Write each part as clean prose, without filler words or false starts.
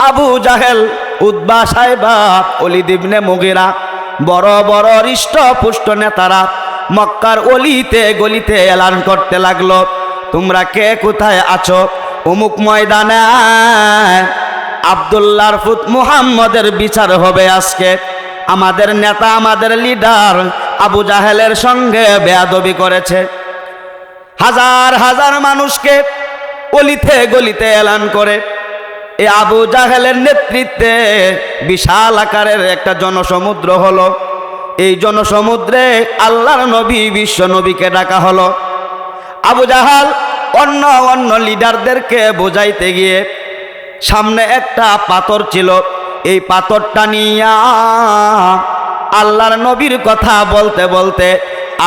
আবু জাহেল, Utba, Saiba, Walid ইবনে মুগীরা, বড় বড় হৃষ্টপুষ্ট নেতারা মক্কার অলিতে গলিতে এলান করতে লাগলো, তোমরা কে কোথায় আছো? অমুক ময়দানে আব্দুল্লাহর পুত মুহাম্মদের বিচার হবে আজকে। আমাদের নেতা, আমাদের লিডার আবু জাহেলের সঙ্গে বেয়াদবি করেছে। হাজার হাজার মানুষকে অলিতে গলিতে এলান করে এই আবু জাহেলের নেতৃত্বে বিশাল আকারের একটা জনসমুদ্র হলো। এই জনসমুদ্রে আল্লাহর নবী, বিশ্ব নবীকে ডাকা হলো। আবু জাহাল অন্য অন্য লিডারদেরকে বোঝাইতে গিয়ে সামনে একটা পাথর ছিল, এই পাথরটা নিয়া আল্লাহর নবীর কথা বলতে বলতে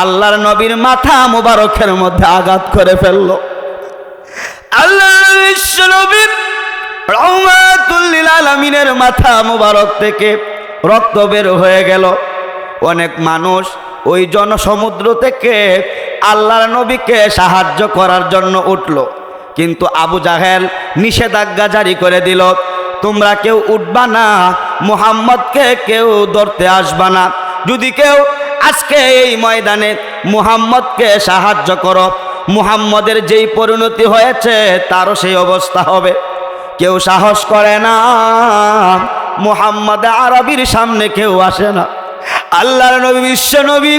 আল্লাহর নবীর মাথা মুবারকের মধ্যে আঘাত করে ফেলল। আল্লাহর বিশ্ব নবীর রহমাতুল লিল আলামিনের মাথা মুবারক থেকে রক্ত বের হয়ে গেল। অনেক মানুষ ওই জনসমুদ্র থেকে আল্লাহর নবীকে সাহায্য করার জন্য উঠল, কিন্তু আবু জাহেল নিষেধাজ্ঞা জারি করে দিল, তোমরা কেউ উঠবা না, মুহাম্মদকে কেউ ধরতে আসবা না। যদি কেউ আজকে এই ময়দানে মুহাম্মদকে সাহায্য করো, মুহাম্মদের যেই পরিণতি হয়েছে তারও সেই অবস্থা হবে। কেউ সাহস করে না, মুহাম্মদ আরবির সামনে কেউ আসে না। আল্লাহর নবী, বিশ্ব নবী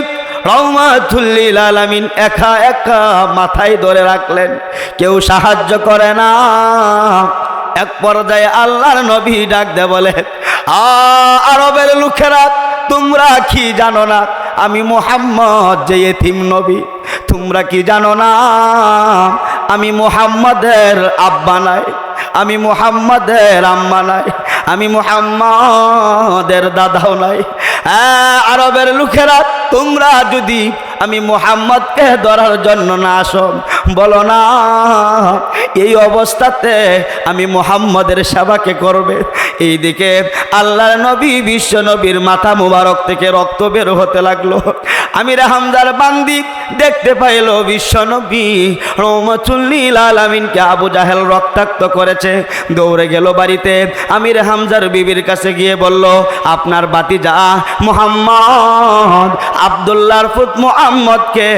রহমাতুল লিল আলামিন একা একা মাথায় ধরে রাখলেন, কেউ সাহায্য করে না। এক পর্যায়ে আল্লাহর নবী ডাক দে বলে, আরবের লোকেরা, তোমরা কি জানো না আমি মুহাম্মদ যে এতিম নবী? তোমরা কি জানো না আমি মুহাম্মদের আব্বা নাই, আমি মুহাম্মদের আম্মা নাই, আমি মুহাম্মদের দাদাও নাই? আরবের লোকেরা, তোমরা যদি আমি মুহাম্মদকে ধরার জন্য না আসো, বলো না এই অবস্থাতে আমি মুহাম্মদের সেবাকে করবে? এইদিকে আল্লাহর নবী, বিশ্ব নবীর মাথা মুবারক থেকে রক্ত বের হতে লাগলো। আমির হামজার বান্দি দেখতে পাইল বিশ্ব নবী রহমাতুল লিল আলামিনকে আবু জাহেল রক্তাক্ত করেছে। দৌড়ে গেল বাড়িতে, আমির হামজার বিবির কাছে গিয়ে বলল, আপনার ভাতিজা মুহাম্মদ, আব্দুল্লাহর পুত মুহাম্মদকে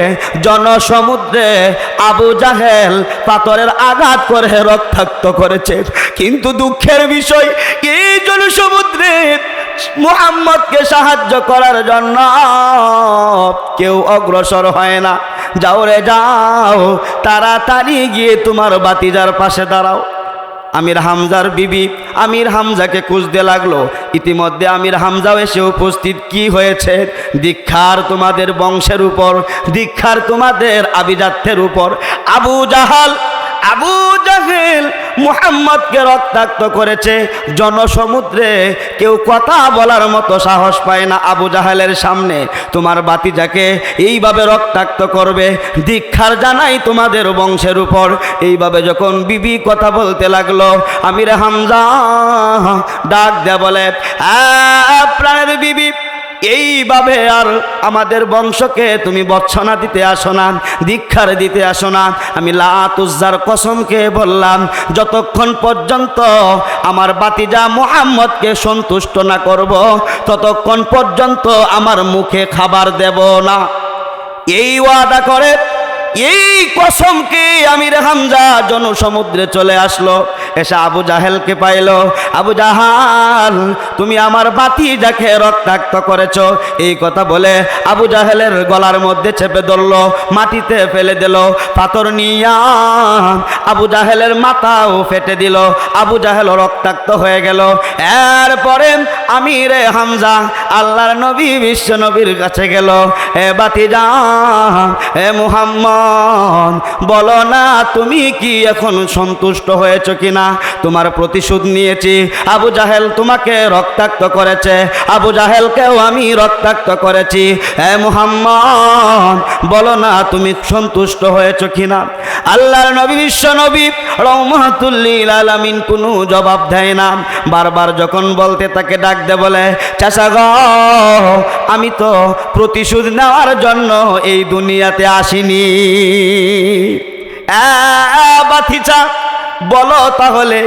জনসমুদ্রে আবু জাহেল পাথরের আঘাত করে রক্তাক্ত করেছে। কিন্তু দুঃখের বিষয়, এই জনসমুদ্রে মুহাম্মদকে সাহায্য করার জন্য কেউ অগ্রসর হয় না। যাও রে যাও, তাড়াতাড়ি গিয়ে তোমার ভাতিজার পাশে দাঁড়াও। আমির হামজার বিবি আমির হামজাকে খুঁজতে লাগলো। ইতিমধ্যে আমির হামজাও এসে উপস্থিত। কি হয়েছে? দীক্ষার তোমাদের বংশের উপর, দীক্ষার তোমাদের আভিজাত্যের উপর আবু জাহেল মুহাম্মদকে রক্তাক্ত করেছে। জনসমুদ্রে কেউ কথা বলার মতো সাহস পায় না আবু জাহেলের সামনে। তোমার ভাতিজাকে এইভাবে রক্তাক্ত করবে, দীক্ষার জানাই তোমাদের বংশের উপর। এইভাবে যখন বিবি কথা বলতে লাগলো, আমির হামজা ডাক দেয়া বলে, প্রাণের বিবি, এইভাবে আর আমাদের বংশকে তুমি বর্ষনা দিতে আসো না, দীক্ষার দিতে আসো না। আমি লাত উজ্জার কসমকে বললাম, যতক্ষণ পর্যন্ত আমার ভাতিজা মুহাম্মদকে সন্তুষ্ট না করব, ততক্ষণ পর্যন্ত আমার মুখে খাবার দেব না। এই ওয়াদা করে, এই কসমকে আমির হামজা জনসমুদ্রে চলে আসলো। এসে আবু জাহেলকে পাইল। আবু জাহাল, তুমি আমার ভাতিজাকে রক্তাক্ত করেছো। এই কথা বলে আবু জাহেলের গলার মধ্যে চেপে ধরল, মাটিতে ফেলে দিল। পাথর নিয়া আবু জাহেলের মাথাও ফেটে দিল। আবু জাহেল রক্তাক্ত হয়ে গেল। এরপরে আমির হামজা আল্লাহর নবী, বিশ্ব নবীর কাছে গেল। হে ভাতিজা, হে মুহাম্মদ, বলো না তুমি কি এখন সন্তুষ্ট হয়েছো কিনা? তোমার প্রতিশোধ নিয়েছি। আবু জাহেল তোমাকে রক্তাক্ত করেছে, আবু জাহেলকেও আমি রক্তাক্ত করেছি। হে মুহাম্মদ, বলো না তুমি সন্তুষ্ট হয়েছো কিনা? আল্লাহর নবী, বিশ্ব নবী রহমাতুল লিল আলামিন কোনো জবাব দেয় না। বারবার যখন বলতে তাকে ডাক দে বলে, চাচা গো, আমি তো প্রতিশোধ নেওয়ার জন্য এই দুনিয়াতে আসিনি। ভাতিজা, বলো তাহলে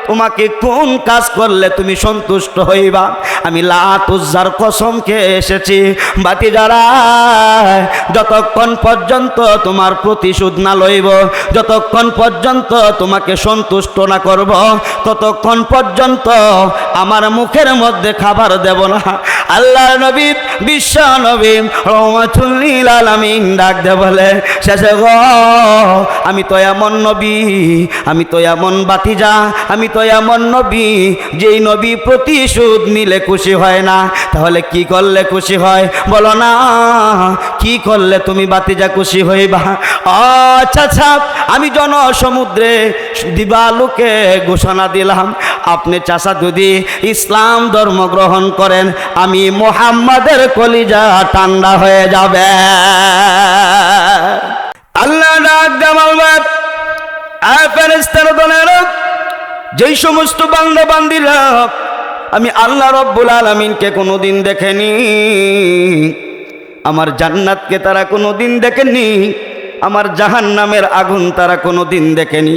তোমাকে কোন কাজ করলে তুমি সন্তুষ্ট হইবা? আমি লাত উজ্জার কসম খেয়ে এসেছি, ভাতিজারা, যতক্ষণ পর্যন্ত তোমার প্রতিশোধ না লইব, যতক্ষণ পর্যন্ত তোমাকে সন্তুষ্ট না করব, ততক্ষণ পর্যন্ত আমার মুখের মধ্যে খাবার দেব না। আল্লাহর নবী, বিশ্ব নবী রহমাতুল লিল আলামিন ডাক দে বলে, শেষে গো, আমি তো এমন নবী, আমি তো এমন ভাতিজা, আমি তো এমন নবী, যেই নবী প্রতিশোধ নিলে খুশি হয় না। তাহলে কি করলে খুশি হয় বলো না? কি করলে তুমি ভাতিজা খুশি হইবা? আচ্ছা আচ্ছা, আমি জনসমুদ্রে দিবালুকে ঘোষণা দিলাম, আপনি চাচা যদি ইসলাম ধর্ম গ্রহণ করেন, আমি মুহাম্মাদের কলিজা ঠান্ডা হয়ে যাবে। আল্লাহ ডাক দেওয়াল ফেরেশতার দলের যেই সমস্ত বান্দা বান্দিরা আমি আল্লাহ রব্বুল আলামিনকে কোনোদিন দেখেনি, আমার জান্নাতকে তারা কোনোদিন দেখেনি, আমার জাহান্নামের আগুন তারা কোনোদিন দেখেনি,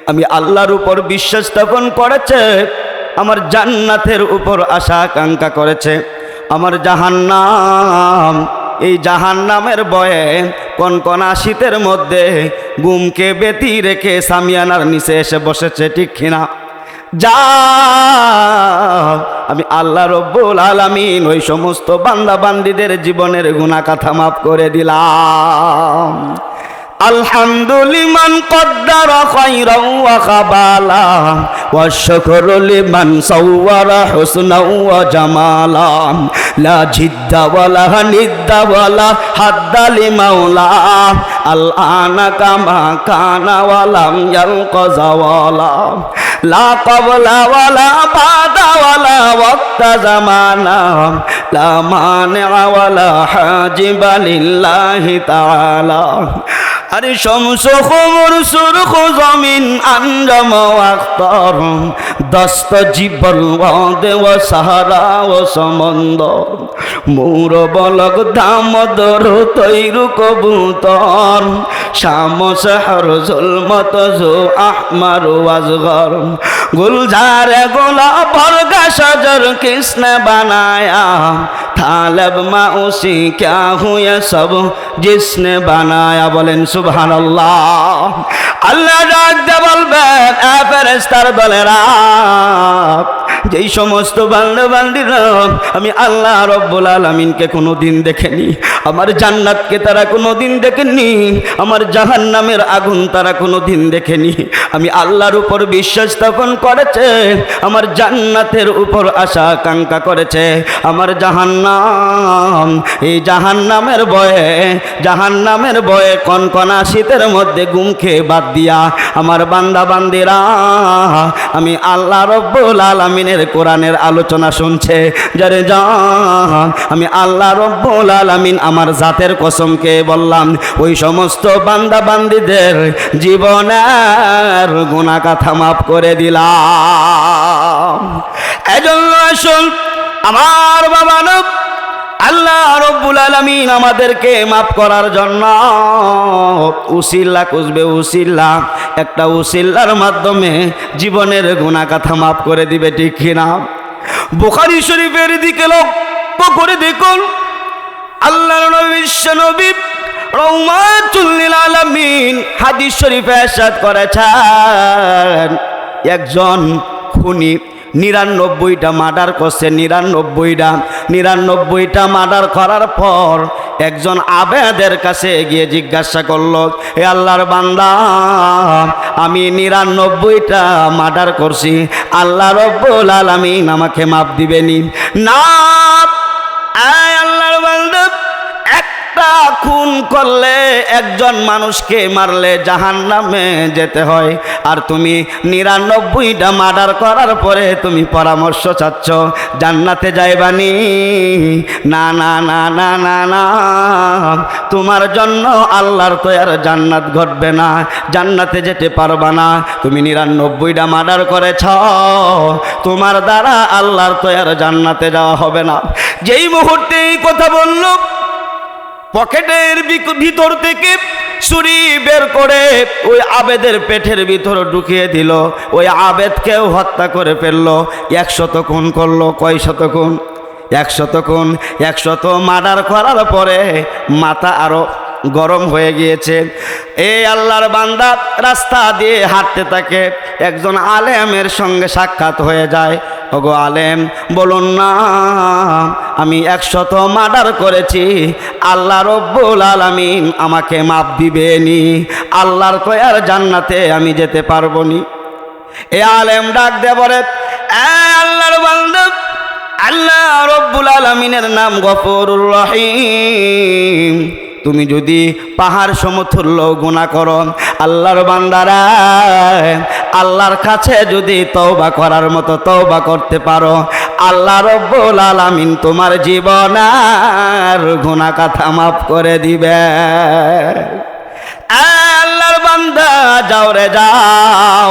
আমি আল্লাহর উপর বিশ্বাস স্থাপন করেছে, আমার জান্নাতের উপর আশা আকাঙ্ক্ষা করেছে, আমার জাহান্নাম, এই জাহান্নামের ভয়ে কনকনা শীতের মধ্যে ঘুমকে বেতি রেখে সামিয়ানার নিচে এসে বসেছে, ঠিক কিনা? যা, আমি আল্লাহ রব্বুল আলামিন ওই সমস্ত বান্দা বান্দীদের জীবনের গুনাহ কথা মাফ করে দিলাম। আলহামদুলিমান কদ্দারা খায়রান ওয়া খাবালা ওয়া শুকরু লিমান সাওয়ারা হুসনাও ওয়া জামালা লা জিদ্দা ওয়ালা নিদ্দা ওয়ালা হাদ্দা লিমাওলা আল আনা কামা কানা ওয়া লাম ইয়ালকাযা ওয়ালা লা ক্বাবলা ওয়ালা বাদা ওয়ালা ওয়াক্তা জামানা লা মানিআ ওয়ালা হাজিবা লিল্লাহি তাআলা। আরে শমস খবর সুরখ জমিন আঞ্জম আখতার দস্ত জীবন ওয়াদে ও সাহারা ও সমন্দর মোর বলক দামদর তৈরু কবুতর শামস হর জুলমত জো আহমার ওয়াজগর গুলজারে গোলা বর্গা সজর কৃষ্ণ বানায়া थालब माउसी क्या हुआ सब जिसने बनाया। बोलें सुबहानल्लाह। আল্লাহ ডাক দে বলবেন, এ ফেরেশতার দলেরা, যেই সমস্ত বান্দা বান্দীরা আমি আল্লাহ রব্বুল আলামিনকে কোনোদিন দেখেনি, আমার জান্নাতকে তারা কোনোদিন দেখেনি, আমার জাহান্নামের আগুন তারা কোনোদিন দেখেনি, আমি আল্লাহর উপর বিশ্বাস স্থাপন করেছে, আমার জান্নাতের উপর আশা আকাঙ্ক্ষা করেছে, আমার জাহান্নাম, এই জাহান্নামের ভয়ে কনকনা শীতের মধ্যে ঘুম খেয়ে বাদ দিয়া আমার বান্দা বান্দিরা আমি আল্লাহ রব্বুল আলামিনের কোরআনের আলোচনা শুনছে, যারে জান আমি আল্লাহ রব্বুল আলামিন আমার জাতের কসমকে বললাম, ওই সমস্ত বান্দা বান্দিদের জীবনের গুনাহ কথা মাফ করে দিলাম। এজন্য আসুন আমার বাবা নব আল্লাহ রব্বুল আলামিন আমাদেরকে মাফ করার জন্য উসিলা খুঁজবে, উসিলা, একটা উসিলার মাধ্যমে জীবনের গুনাহ কথা মাফ করে দিবে, ঠিক কিনা? বুখারী শরীফের দিকে লক্ষ্য করে দেখুন, আল্লাহর নবী বিশ্ব নবী রহমাতুল লিল আলামিন হাদিস শরীফে ইরশাদ করেছেন, একজন খুনি ৯৯টা মার্ডার করছে, ৯৯টা মার্ডার করার পর একজন আবেদের কাছে গিয়ে জিজ্ঞাসা করলো, হে আল্লাহর বান্দা, আমি ৯৯টা মার্ডার করছি, আল্লাহ রব্বুল আলামিন আমাকে মাফ দিবেনি? না, আল্লাহর বান্দা, একটা খুন করলে, একজন মানুষকে মারলে জাহান্নামে যেতে হয়, আর তুমি ৯৯টা মার্ডার করার পরে তুমি পরামর্শ চাচ্ছ জান্নাতে যাইবানি? না না না না না না, তোমার জন্য আল্লাহর তৈয়ার জান্নাত ঘটবে না, জান্নাতে যেতে পারবা না, তুমি ৯৯টা মার্ডার করেছ, তোমার দ্বারা আল্লাহর তৈয়ার জান্নাতে যাওয়া হবে না। যেই মুহূর্তে এই কথা বলল, পকেটের ভিতর থেকে ছুরি বের করে ওই আবেদের পেটের ভিতর ঢুকিয়ে দিল, ওই আবেদকেও হত্যা করে ফেললো। 100 খুন করলো। কয় শত খুন? 100 খুন। 100 মার্ডার করার পরে মাথা আরো গরম হয়ে গিয়েছে। এই আল্লাহর বান্দা রাস্তা দিয়ে হাঁটতে থাকে, একজন আলেমের সঙ্গে সাক্ষাৎ হয়ে যায়। ওগো আলেম, বলুন না, আমি 100 মার্ডার করেছি, আল্লাহ রব্বুল আলামিন আমাকে মাফ দিবেনি? আল্লাহর কয়ার জান্নাতে আমি যেতে পারবো নি? এ আলেম ডাক দে বলে, আল্লাহর বান্দা, আল্লাহ রব্বুল আলামিনের নাম গফুরুর রহিম। তুমি যদি পাহাড় সমতুল্য গুনাহ করো, আল্লাহর বান্দারা, আল্লাহর কাছে যদি তওবা করার মতো তওবা করতে পারো, আল্লাহ রব্বুল আলামিন তোমার জীবন আর গুনাহ কথা মাফ করে দিবে। আল্লাহর বান্দা, যাও রে যাও,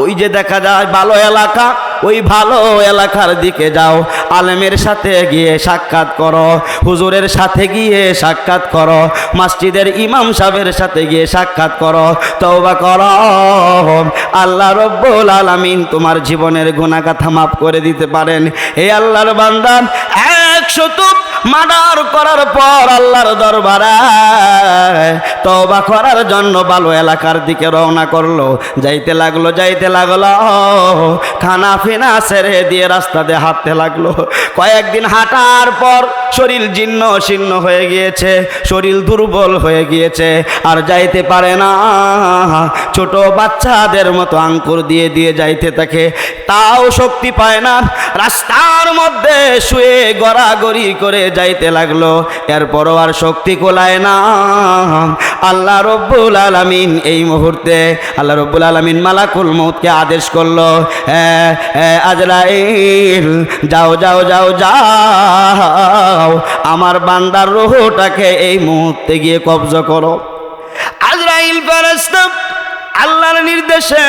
ওই যে দেখা যায় ভালো এলাকা, ওই ভালো এলাকার দিকে যাও, আলেমের সাথে গিয়ে সাক্ষাৎ করো, হুজুরের সাথে গিয়ে সাক্ষাৎ করো, মসজিদের ইমাম সাহেবের সাথে গিয়ে সাক্ষাৎ করো, তওবা করো, আল্লাহ রব্বুল আলামিন তোমার জীবনের গুনাহ কথা মাফ করে দিতে পারেন। এই আল্লাহর বান্দা 100 মার্ডার করার পর আল্লাহর দরবারে তওবা করার জন্য ভালো এলাকার দিকে রওনা করলো। যাইতে লাগলো, খানা ফিনা ছেড়ে দিয়ে রাস্তা দিয়ে হাঁটতে লাগলো। কয়েকদিন হাঁটার পর শরীর জীর্ণ শীর্ণ হয়ে গিয়েছে, শরীর দুর্বল হয়ে গিয়েছে, আর যাইতে পারে না। ছোট বাচ্চাদের মতো আঙ্কুর দিয়ে দিয়ে যাইতে থাকে, তাও শক্তি পায় না। রাস্তার মধ্যে শুয়ে গড়াগড়ি করে যাইতে লাগলো, এরপরও আর শক্তি কোলায় না। আল্লাহ রব্বুল আলামিন এই মুহূর্তে, আল্লাহ রব্বুল আলামিন মালাকুল মউতকে আদেশ করলো, আজরাইল, যাও যাও যাও যাও, আমার বান্দার রূহটাকে এই মুহূর্তে গিয়ে কবজ করো। আজরাইল ফেরেশতা আল্লাহর নির্দেশে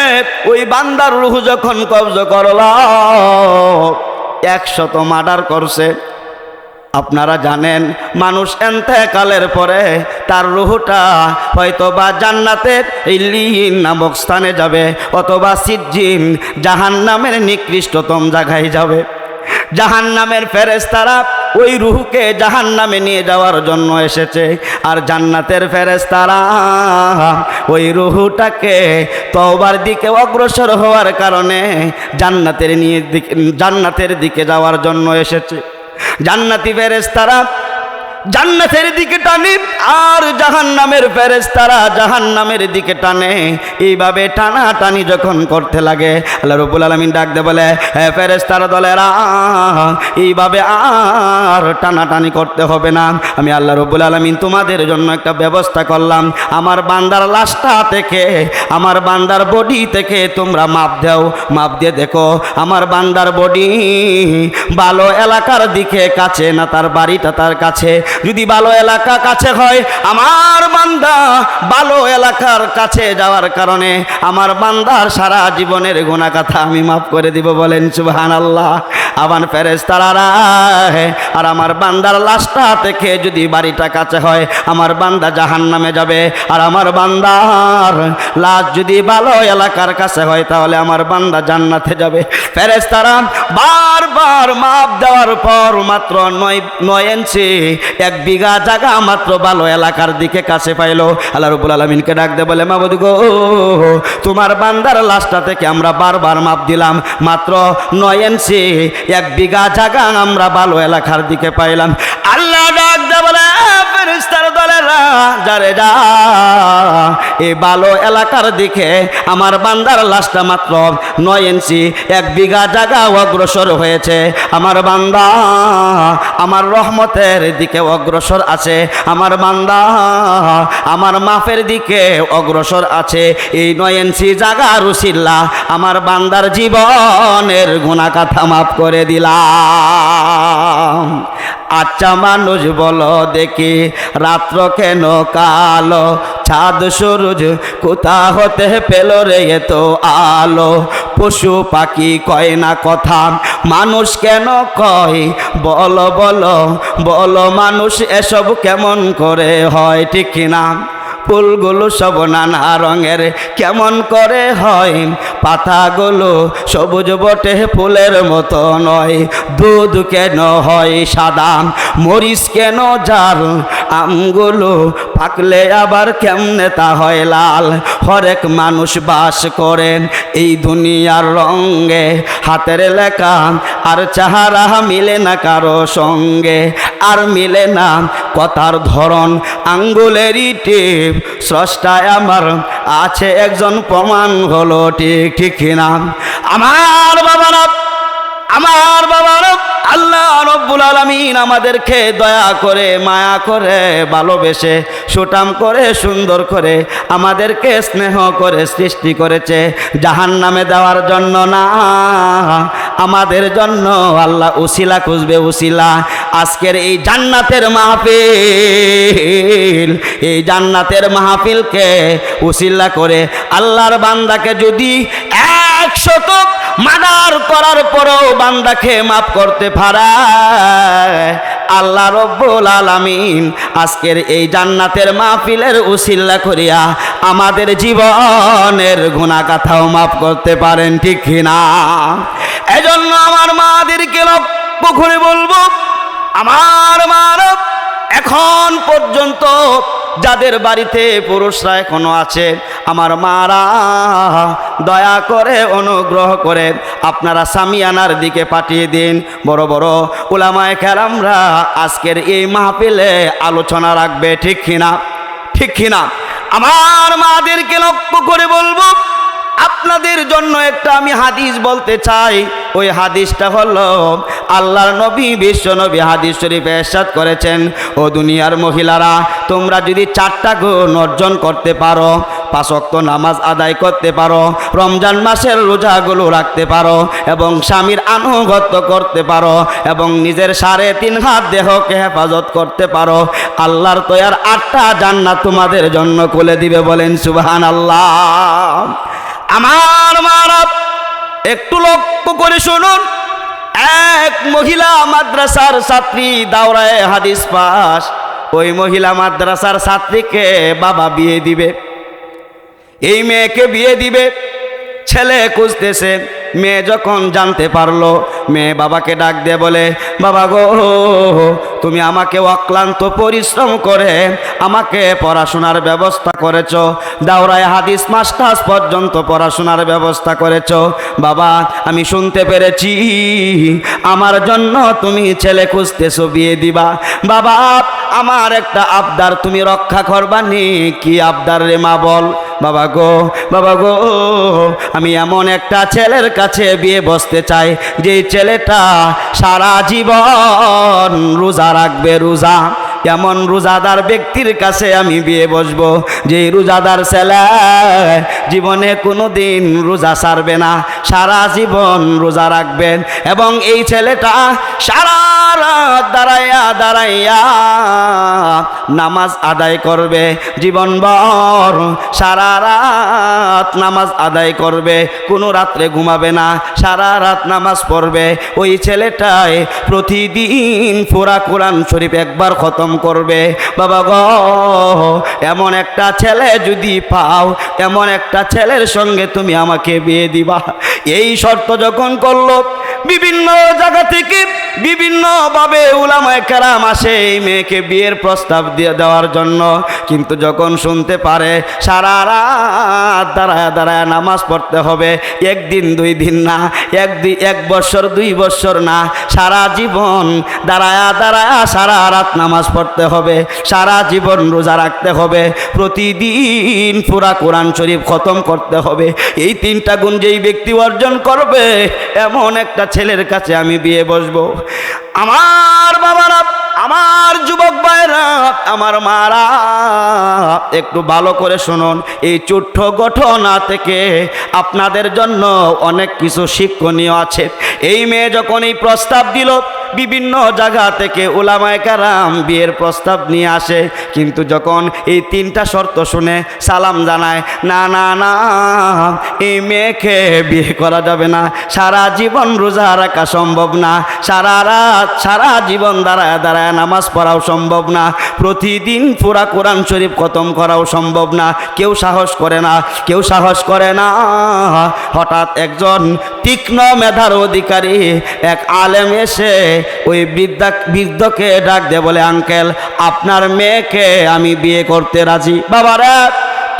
ওই বান্দার রূহ যখন কবজ করলো, 100 মার্ডার করছে। আপনারা জানেন, মানুষ ইন্তেকালের পরে তার রূহটা হয়তো বা জান্নাতের ইল্লিয়িন নামক স্থানে যাবে, অথবা সিজ্জিন জাহান্নামের নিকৃষ্টতম জায়গায় যাবে। জাহান্নামের ফেরেশতারা ওই রূহকে জাহান্নামে নিয়ে যাওয়ার জন্য এসেছে, আর জান্নাতের ফেরেশতারা ওই রূহটাকে তওবার দিকে অগ্রসর হওয়ার কারণে জান্নাতের দিকে যাওয়ার জন্য এসেছে। জান্নাতি ফেরেশতারা জান্নাতের দিকে টানে, আর জাহান্নামের ফেরেশতারা জাহান্নামের দিকে টানে। এইভাবে টানাটানি যখন করতে লাগে, আল্লাহ রাব্বুল আলামিন ডাক দিয়ে বলে, হে ফেরেশতারা দলেরা, এইভাবে আর টানাটানি করতে হবে না। আমি আল্লাহ রাব্বুল আলামিন তোমাদের জন্য একটা ব্যবস্থা করলাম। আমার বান্দার লাশটা থেকে, আমার বান্দার বডি থেকে তোমরা মাপ দাও, মাপ দিয়ে দেখো আমার বান্দার বডি ভালো এলাকার দিকে কাছে না তার বাড়িটা তার কাছে। যদি ভালো এলাকা কাছে হয়, আমার বান্দা ভালো এলাকার কাছে যাওয়ার কারণে আমার বান্দার সারা জীবনের গুনাহ কথা আমি মাফ করে দিব। বলেন সুবহানাল্লাহ। আবার ফেরেশতারা, আর আমার বান্দার লাশটা থেকে যদি বাড়িটা কাছে হয়, আমার বান্দা জাহান্নামে যাবে, আর আমার বান্দার লাশ যদি ভালো এলাকার কাছে হয়, তাহলে আমার বান্দা জান্নাতে যাবে। ফেরেশতারা বারবার মাপ দেওয়ার পর মাত্র 9 ইঞ্চি 1 বিঘা জায়গা মাত্র ভালো এলাকার দিকে কাছে পাইলো। আল্লাহ রাব্বুল আলামিনকে ডাক দিয়ে বলে, মাবুদ গো, তোমার বান্দার লাশটা থেকে আমরা বারবার মাপ দিলাম, মাত্র 9 ইঞ্চি 1 বিঘা জায়গা আমরা ভালো এলাকার দিকে পাইলাম। আল্লাহ ডাক দিয়ে বলে, ফেরেশতার দলেরা, যারে যা, এই ভালো এলাকার দিকে আমার বান্দার লাশটা মাত্র 9 ইঞ্চি 1 বিঘা জায়গা অগ্রসর হয়েছে। আমার বান্দা আমার রহমতের দিকে অগ্রসর আছে, আমার বান্দা আমার মাফের দিকে অগ্রসর আছে। এই 9 ইঞ্চি জায়গা রুসিল্লা আমার বান্দার জীবনের গুনাহ কথা মাফ করে দিলাম। আচ্ছা মানুষ বলো দেখি, রাত্র কেন কালো, চাঁদ সূরজ কোথা হতে পেল রে এত আলো? পশু পাখি কয় না কথা, মানুষ কেন কয়? বলো বলো বলো মানুষ এসব কেমন করে হয়, ঠিক কিনা? ফুলগুলো সব নানা রঙের, কেমন করে হয় পাতাগুলো সবুজ বটে ফুলের মতো নয়, দুধ কেন হয় সাদা, মরিচ কেন জাল, আমগুলো পাকলে আবার কেমনে তা হয় লাল। হরেক মানুষ বাস করেন এই দুনিয়ার রঙে, হাতের লেখা আর চেহারা মিলে না কারো সঙ্গে, আর মিলে না কথার ধরন, আঙ্গুলেরই টিপ, স্রষ্টায় আমার আছে একজন, প্রমাণ হলো ঠিক ঠিক না। আমার বাবারা, আমার বাবারা, আল্লাহ রব্বুল আলামিন আমাদেরকে দয়া করে, মায়া করে, ভালোবেসে, সুঠাম করে, সুন্দর করে আমাদেরকে স্নেহ করে সৃষ্টি করেছে জাহান্নামে দেওয়ার জন্য না, আমাদের জন্য। আল্লাহ উসিলা খুঁজবে, উসিলা। আজকের এই জান্নাতের মাহফিল, এই জান্নাতের মাহফিলকে উসিলা করে আল্লাহর বান্দাকে যদি 100 মার্ডার করার পরেও বান্দাকে মাফ করতে পারে আল্লাহ রব্বুল আলামিন, আজকের এই জান্নাতের মাহফিলের উসিলা করিয়া আমাদের জীবনের গুনাহ কথাও মাফ করতে পারেন, ঠিক কিনা? এজন্য আমার মাদেরকে লক্ষ্য করে বলবো, আমার মারা এখন পর্যন্ত যাদের বাড়িতে পুরুষরা এখনো আছে, আমার মারা দয়া করে, অনুগ্রহ করে আপনারা সামিয়ানার দিকে পাঠিয়ে দিন। বড় বড় উলামায়ে কেরামরা আজকের এই মাহফিলে আলোচনা রাখবে, ঠিক কিনা? ঠিক কিনা? আমার মাদেরকে লক্ষ্য করে বলবো, আপনাদের জন্য একটা আমি হাদিস বলতে চাই। ওই হাদিসটা হলো আল্লাহর নবী, বিশ্ব নবী হাদিস শরীফে ইরশাদ করেছেন, ও দুনিয়ার মহিলারা, তোমরা যদি 4টা গুণ অর্জন করতে পারো, 5 ওয়াক্ত নামাজ আদায় করতে পারো, রমজান মাসের রোজাগুলো রাখতে পারো, এবং স্বামীর আনুগত্য করতে পারো, এবং নিজের 3.5 হাত দেহকে হেফাজত করতে পারো, আল্লাহর তৈয়ার 8টা জান্নাত তোমাদের জন্য খুলে দিবে। বলেন সুবহানাল্লাহ। আমার মারা একটু লক্ষ্য করে শুনুন, এক মহিলা মাদ্রাসার ছাত্রী, দাওরায়ে হাদিস পাস, ওই মহিলা মাদ্রাসার ছাত্রীকে বাবা বিয়ে দিবে, এই মেয়েকে বিয়ে দিবে, ছেলে খুঁজতেছে। মেয়ে যখন জানতে পারলো, মেয়ে বাবাকে ডাক দিয়ে বলে, বাবা গো, তুমি আমাকে অক্লান্ত পরিশ্রম করে আমাকে পড়াশোনার ব্যবস্থা করেছো, দাওরায়ে হাদিস মাস্টার্স পর্যন্ত পড়াশোনার ব্যবস্থা করেছো। বাবা, আমি শুনতে পেরেছি আমার জন্য তুমি ছেলে খুঁজতেছো, বিয়ে দিবা। বাবা, আমার একটা আবদার তুমি রক্ষা করবানি। কি আবদার রে মা, বল। বাবা গো, বাবা গো, আমি এমন একটা ছেলের কাছে বিয়ে বসতে চাই, যে ছেলেটা সারা জীবন রোজা রাখবে, রোজা। এমন রোজাদার ব্যক্তির কাছে আমি বিয়ে বসবো, যে রোজাদার ছেলে জীবনে কোনো দিন রোজা ছাড়বে না, সারা জীবন রোজা রাখবেন, এবং এই ছেলেটা সারা রাত দাঁড়াইয়া দাঁড়াইয়া নামাজ আদায় করবে, জীবনভর সারা রাত নামাজ আদায় করবে, কোনো রাত্রে ঘুমাবে না, সারা রাত নামাজ পড়বে। ওই ছেলেটাই প্রতিদিন পুরা কোরআন শরীফ একবার খতম করবে। বাবা গো, এমন একটা ছেলে যদি পাও, এমন একটা ছেলের সঙ্গে তুমি আমাকে বিয়ে দিবা। এই শর্ত যখন করলো, বিভিন্ন জায়গা থেকে বিভিন্নভাবে উলামায়ে কেরাম আসে এই মেয়েকে বিয়ের প্রস্তাব দিয়ে দেওয়ার জন্য, কিন্তু যখন শুনতে পারে সারা রাত দাঁড়ায় দাঁড়ায় নামাজ পড়তে হবে, 1 দিন 2 দিন না, 1 বছর 2 বছর না, সারা জীবন দাঁড়ায় দাঁড়ায় সারা রাত নামাজ পড়তে হবে, সারা জীবন রোজা রাখতে হবে, প্রতিদিন পুরা কোরআন শরীফ খতম করতে হবে। এই 3টা গুণ যেই ব্যক্তি অর্জন করবে, এমন একটা ছেলের কাছে আমি বিয়ে বসবো। আমার বাবারা, আমার যুবক ভাইরা, আমার মারা, একটু ভালো করে শুনুন। এই ছোট্ট ঘটনা থেকে আপনাদের জন্য অনেক কিছু শিক্ষণীয় আছে। এই মেয়ে যখন এই প্রস্তাব দিল, বিভিন্ন জায়গা থেকে উলামায়ে কেরাম বিয়ের প্রস্তাব নিয়ে আসে, কিন্তু যখন এই তিনটা শর্ত শুনে সালাম জানায়, না না না, এই মেয়েকে বিয়ে করা যাবে না, সারা জীবন রোজা রাখা সম্ভব না, সারা রাত সারা জীবন দাঁড়ায় দাঁড়ায় নামাজ পড়াও সম্ভব না, প্রতিদিন পুরা কোরআন শরীফ খতম করাও সম্ভব না, কেউ সাহস করে না, কেউ সাহস করে না। হঠাৎ একজন তীক্ষ্ণ মেধার অধিকারী এক আলেম এসে ওই বৃদ্ধকে ডাক দিয়ে বলে, আঙ্কেল, আপনার মেয়েকে আমি বিয়ে করতে রাজি। বাবারা,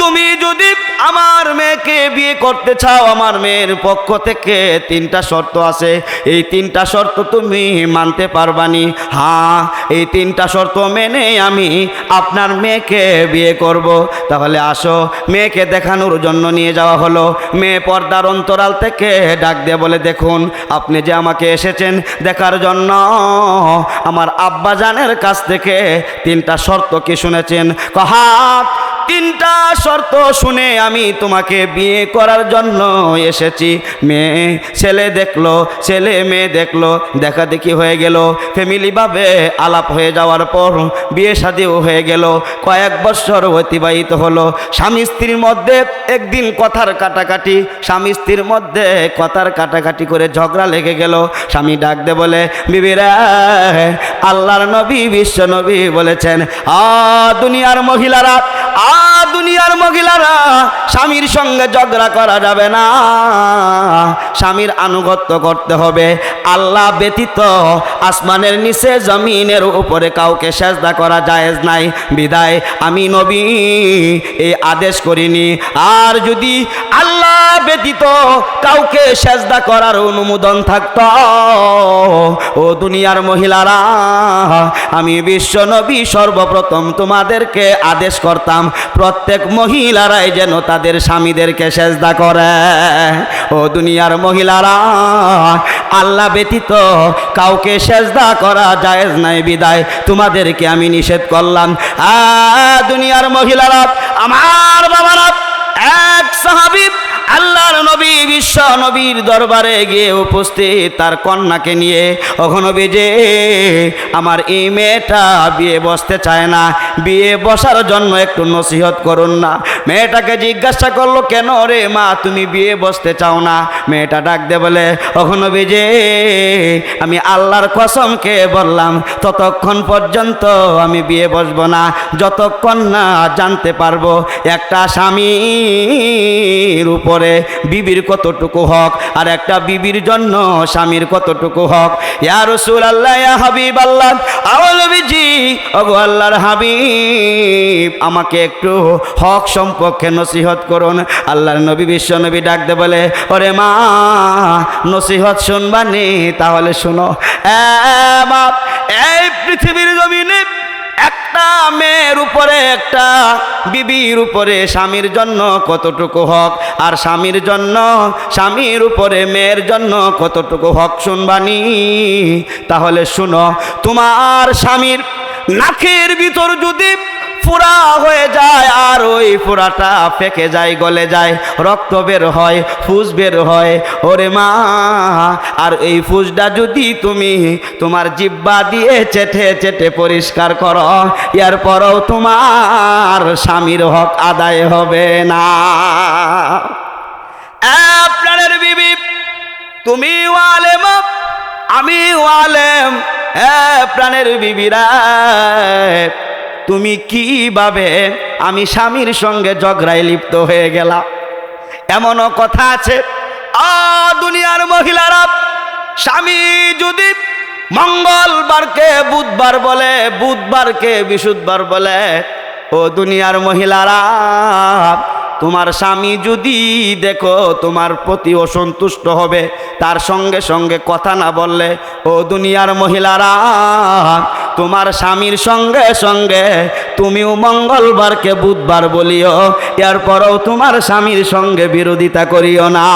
তুমি যদি আমার মেয়েকে বিয়ে করতে চাও, আমার মেয়ের পক্ষ থেকে তিনটা শর্ত আছে, এই তিনটা শর্ত তুমি মানতে পারবানি? হ্যাঁ, এই তিনটা শর্ত মেনে আমি আপনার মেয়েকে বিয়ে করব। তাহলে আসো। মেয়েকে দেখানোর জন্য নিয়ে যাওয়া হলো। মেয়ে পর্দার অন্তরাল থেকে ডাক দিয়ে বলে, দেখুন, আপনি যে আমাকে এসেছেন দেখার জন্য, আমার আব্বাজানের কাছ থেকে তিনটা শর্ত কি শুনেছেন? কহাত তিনটা শর্ত শুনে আমি তোমাকে বিয়ে করার জন্য এসেছি। মেয়ে ছেলে দেখলো, ছেলে মেয়ে দেখলো, দেখা দেখি হয়ে গেল, ফ্যামিলিভাবে আলাপ হয়ে যাওয়ার পর বিয়ে শাদিও হয়ে গেল। কয়েক বছর অতিবাহিত হলো। স্বামী স্ত্রীর মধ্যে একদিন কথার কাটাকাটি, স্বামী স্ত্রীর মধ্যে কথার কাটাকাটি করে ঝগড়া লেগে গেল। স্বামী ডাক দে বলে, বিবিরা, আল্লাহর নবী বিশ্ব নবী বলেছেন, দুনিয়ার মহিলারা, দুনিয়ার মহিলারা স্বামীর সঙ্গে ঝগড়া করা যাবে না, স্বামীর আনুগত্য করতে হবে। আল্লাহ ব্যতীত আসমানের নিচে জমিনের উপরে কাউকে সেজদা করা জায়েজ নাই, বিদায় আমি নবী এই আদেশ করিনি। আর যদি আল্লাহ ব্যতীত কাউকে সেজদা করার অনুমোদন থাকত, ও দুনিয়ার মহিলারা, আমি বিশ্ব নবী সর্বপ্রথম তোমাদেরকে আদেশ করতাম, প্রত্যেক মহিলারাই যেন তাদের স্বামীদেরকে সেজদা করে। ও দুনিয়ার মহিলারা, আল্লাহ ব্যতীত কাউকে সেজদা করা জায়েজ নাই, বিদায় তোমাদেরকে আমি নিষেধ করলাম। দুনিয়ার মহিলারা, আমার বাবারা, এক সাহাবী আল্লাহর নবী বিশ্ব নবীর দরবারে গিয়ে উপস্থিত তার কন্যাকে নিয়ে, ওগো নবী যে, আমার এই মেয়েটা বিয়ে বসতে চায় না, বিয়ে বসার জন্য একটু নসিহত করুন না। মেয়েটাকে জিজ্ঞাসা করলো, কেন রে মা, তুমি বিয়ে বসতে চাও না? মেয়েটা ডাক দে বলে, ওগো নবী যে, আমি আল্লাহর কসমকে বললাম, ততক্ষণ পর্যন্ত আমি বিয়ে বসবো না যতক্ষণ না জানতে পারবো একটা স্বামীর উপরে বিবির কতটুকু হক, আর একটা বিবির জন্য স্বামীর কতটুকু হক। ইয়া রাসূলুল্লাহ, ইয়া হাবিবাল্লাহ, নবীজি, ওগো আল্লাহর হাবিব, আমাকে একটু হক সম্পর্কে নসিহত করুন। আল্লাহর নবী বিশ্ব নবী ডাক দে বলে, ওরে মা, নসিহত শুনবানি? তাহলে শুনো। এই পৃথিবীর জমিনে একটা মেয়ের উপরে, একটা বিবির উপরে স্বামীর জন্য কতটুকু হক, আর স্বামীর জন্য, স্বামীর উপরে মেয়ের জন্য কতটুকু হক শুনবানি? তাহলে শুনো। তোমার স্বামীর নাকের ভিতর যদি ফোড়া হয়ে যায়, আর ওই ফোড়াটা ফেকে যায়, গলে যায়, রক্ত বের হয়, ফুস বের হয়, ওরে মা, আর এই ফুসটা যদি তুমি তোমার জিহ্বা দিয়ে চেটে চেটে পরিষ্কার করো, এরপরও তোমার স্বামীর হক আদায় হবে না। আপনার বিবি, তুমি আলেম, আমি আলেম, প্রাণের বিবিরা, তুমি কিভাবে আমি স্বামীর সঙ্গে ঝগড়ায় লিপ্ত হয়ে গেলাম? এমনও কথা আছে, দুনিয়ার মহিলারা, স্বামী যদি মঙ্গলবারকে বুধবার বলে, বুধবারকে বিশুদ্ধবার বলে, ও দুনিয়ার মহিলারা, তোমার স্বামী যদি দেখো তোমার প্রতি অসন্তুষ্ট হবে, তার সঙ্গে সঙ্গে কথা না বললে, ও দুনিয়ার মহিলারা, তোমার স্বামীর সঙ্গে সঙ্গে তুমিও মঙ্গলবারকে বুধবার বলিও, এরপরও তোমার স্বামীর সঙ্গে বিরোধিতা করিও না।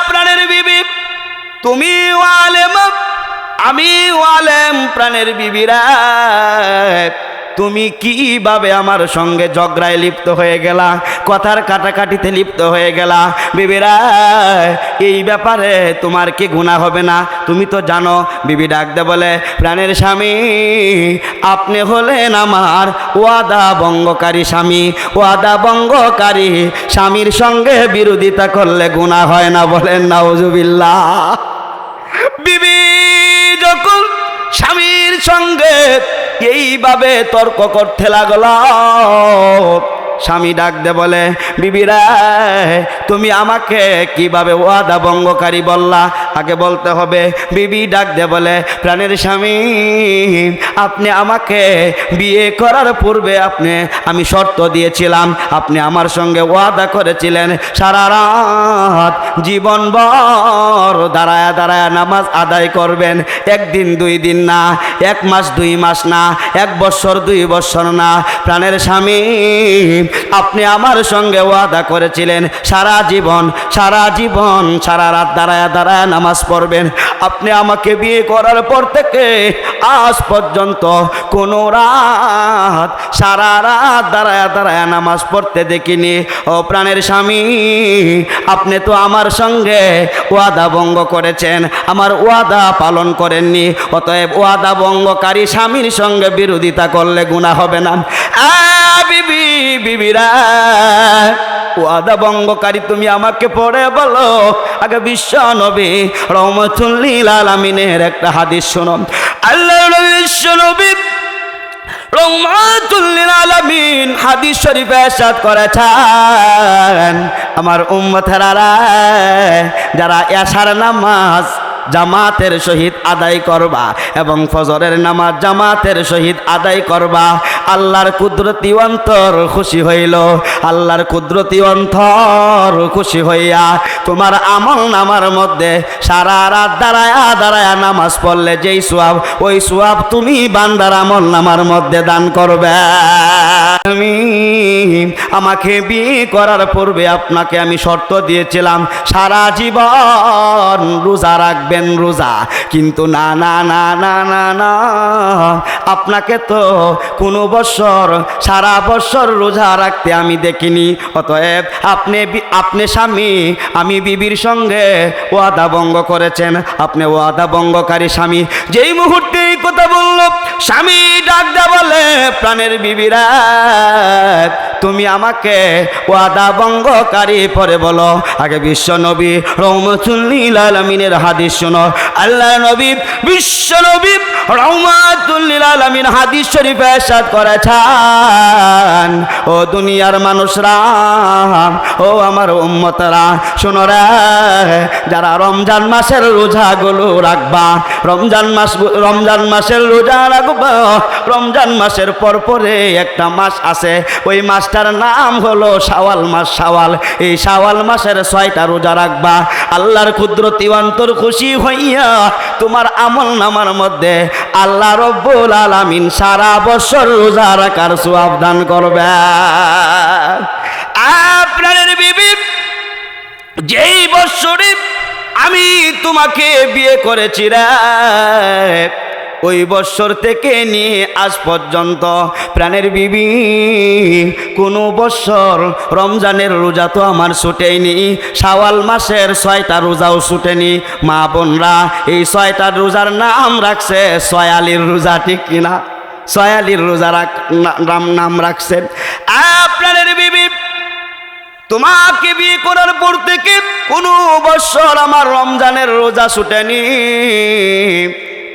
প্রাণের বিবি, তুমি আলেম, আমি আলেম, প্রাণের বিবিরা, তুমি কিভাবে আমার সঙ্গে ঝগড়ায় লিপ্ত হয়ে গেলা, কথার কাটাকাটিতে লিপ্ত হয়ে গেলা? বিবিরা, এই ব্যাপারে তোমার কি গুনাহ হবে না? তুমি তো জানো। বিবি ডাক দে বলে, প্রাণের স্বামী, আপনি হলেন আমার ওয়াদা ভঙ্গকারী স্বামী। ওয়াদা ভঙ্গকারী স্বামীর সঙ্গে বিরোধিতা করলে গুনাহ হয় না? বলেন নাউজুবিল্লাহ। বিবি যখন স্বামীর সঙ্গে এইভাবে তর্ক করতে লাগলো, স্বামী ডাক দে বলে, বিবিরা, তুমি আমাকে কিভাবে ওয়াদা ভঙ্গকারী বললা? আগে বলতে হবে। বিবি ডাক দে বলে, প্রাণের স্বামী, আপনি আমাকে বিয়ে করার পূর্বে আমি শর্ত দিয়েছিলাম, আপনি আমার সঙ্গে ওয়াদা করেছিলেন সারা রাত জীবনভর দাঁড়ায়া দাঁড়ায়া নামাজ আদায় করবেন। একদিন 2 দিন না, 1 মাস 2 মাস না, 1 বছর 2 বছর না। প্রাণের স্বামী, আপনি আমার সঙ্গে ওয়াদা করেছিলেন সারা জীবন সারা রাত দাঁড়ায়া দাঁড়ায়া নামাজ পড়বেন। আপনি আমাকে বিয়ে করার পর থেকে আজ পর্যন্ত কোনো রাত সারা রাত দাঁড়ায়া দাঁড়ায়া নামাজ পড়তে দেখিনি। ও প্রাণের স্বামী, আপনি তো আমার সঙ্গে ওয়াদা ভঙ্গ করেছেন, আমার ওয়াদা পালন করেননি। অতএব ওয়াদা ভঙ্গকারী স্বামীর সঙ্গে বিরোধিতা করলে গুনাহ হবে না। বিবিরা, ওয়াদা ভঙ্গকারী তুমি আমাকে পড়ে বলো। আগে বিশ্ব নবী রহমাতুল লিল আলামিনের একটা হাদিস শোনো। আল্লাহর নবী বিশ্ব নবী রহমাতুল লিল আলামিন হাদিস শরীফে ইরশাদ করেছেন, আমার উম্মতেরা, যারা এশার নামাজ জামাতের সহিত আদায় করবা এবং ফজরের নামাজ জামাতের সহিত আদায় করবা, আল্লাহর কুদরতি অন্তর খুশি হইল। আল্লাহর কুদরতি অন্তর খুশি হইয়া তোমার আমল নামার মধ্যে সারা রাত দাঁড়ায়া দাঁড়ায়া নামাজ পড়লে যেই সওয়াব, ওই সওয়াব তুমি বান্দার আমল নামার মধ্যে দান করবে। আমাকে বিয়ে করার পূর্বে আপনাকে আমি শর্ত দিয়েছিলাম সারা জীবন রোজা রাখবেন, রোজা। কিন্তু না না না না না না, আপনাকে তো কোনো বছর সারা বছর রোজা রাখতে আমি দেখিনি। অতএব আপনি স্বামী, আমি বিবির সঙ্গে ওয়াদা ভঙ্গ করেছেন। আপনি ওয়াদা ভঙ্গকারী স্বামী। যেই মুহূর্তে এই কথা বলল, স্বামী ডাক দে বলে, প্রাণের বিবিরা, তুমি আমাকে ওয়াদা ভঙ্গকারী পরে বলো। আগে বিশ্ব নবী রহমাতুল লিল আলামিনের হাদিস শোনো। আল্লাহ নবী বিশ্ব নবী রহমাতুল লিল আলামিন হাদিস শরীফে ইরশাদ করেছেন, ও দুনিয়ার মানুষরা, ও আমার উম্মতরা, শোনো রে, যারা রমজান মাসের রোজাগুলো রাখবা, রমজান মাসের রোজা রাখবা, রমজান মাসের পরে একটা মাস আছে, ওই মাসটার নাম হলো শাওয়াল মাস। শাওয়াল, এই শাওয়াল মাসের 6টা রোজা রাখবা। আল্লাহর কুদরতি অন্তর খুশি হইয়া তোমার আমল নামার মধ্যে আল্লাহ রব্বুল আলামিন সারা বছর রোজা রাখার সওয়াব দান করবে। আপনার বিবি, যেই বছরে আমি তোমাকে বিয়ে করেছি রে, ওই বছর থেকে নিয়ে আজ পর্যন্ত প্রাণের বিবি কোনো বছর রমজানের রোজা তো আমার ছুটেনি, শাওয়াল মাসের 6টা রোজাও ছুটেনি। মা বোনরা, এই 6টা রোজার নাম রাখছে সয়ালির রোজা, ঠিক কিনা? সয়ালির রোজা নাম রাখছে। আপনার বিবি, তোমাকে বিয়ে করার পর থেকে কোনো বছর আমার রমজানের রোজা ছুটেনি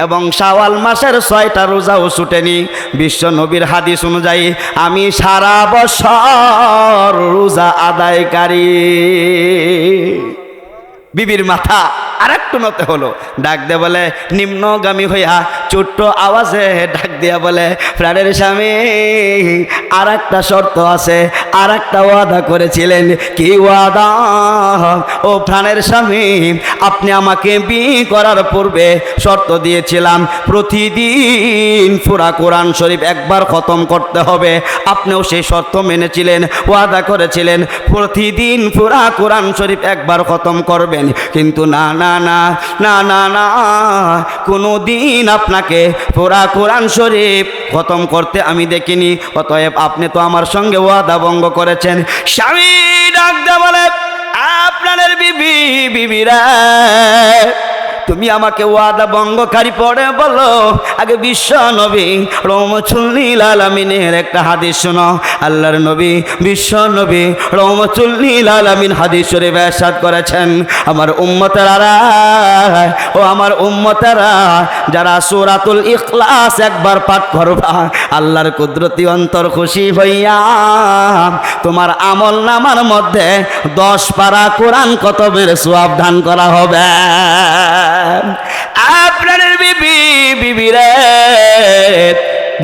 এবং শাওয়াল মাসের 6টা রোজাও ছুটেনি। বিশ্ব নবীর হাদিস অনুযায়ী আমি সারা বছর রোজা আদায়কারী। বিবির মাথা আরেকটু নতে হলো, ডাক দে বলে, নিম্নগামী হইয়া ছোট্ট আওয়াজে ডাক দিয়া বলে, প্রাণের স্বামী, আর একটা শর্ত আছে, আর একটা ওয়াদা করেছিলেন। কি ওয়াদা? ও প্রাণের স্বামী, আপনি আমাকে বিয়ে করার পূর্বে শর্ত দিয়েছিলাম প্রতিদিন পুরা কোরআন শরীফ একবার খতম করতে হবে। আপনিও সেই শর্ত মেনেছিলেন, ওয়াদা করেছিলেন প্রতিদিন পুরা কোরআন শরীফ একবার খতম করবেন। কিন্তু না না না না না না না, কোনো দিন আপনাকে পুরা কোরআন শরীফ খতম করতে আমি দেখিনি, অতএব আপনি তো আমার সঙ্গে ওয়াদা ভঙ্গ করেছেন। স্বামী ডাক দেয়া বলে, আপনাদের বিবিরা, তুমি আমাকে ওয়াদা ভঙ্গকারী পড়ে বলো, আগে বিশ্ব নবী রহমতুল্লিল আলামিনের একটা হাদিস শোনো। আল্লাহর নবী বিশ্ব নবী রহমতুল্লিল আলামিন হাদিস শরীফ ইরশাদ করেছেন, আমার উম্মতেরা ও আমার উম্মতেরা, যারা সূরাতুল ইখলাস একবার পাঠ করবা, আল্লাহর কুদরতি অন্তর খুশি হইয়া তোমার আমল নামার মধ্যে 10 পারা কোরআন খতমের সওয়াব দান করা হবে। আপনাদের বিবিরা,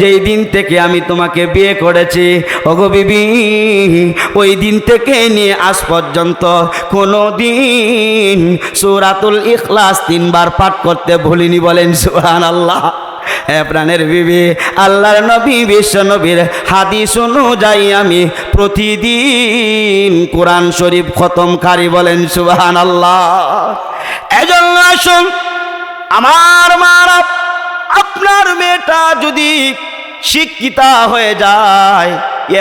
যেই দিন থেকে আমি তোমাকে বিয়ে করেছি ওগো বিবি, ওই দিন থেকে নিয়ে আজ পর্যন্ত কোনো দিন সূরাতুল ইখলাস 3 বার পাঠ করতে ভুলিনি, বলেন সুবহানাল্লাহ। প্রাণের বিবি, আল্লাহর নবী বিশ্ব নবীর হাদিস অনুযায়ী আমি প্রতিদিন কোরআন শরীফ খতমকারী, বলেন সুবহানাল্লাহ। এজন্য আসুন আমার মারা, আপনার মেয়েটা যদি শিক্ষিতা হয়ে যায়,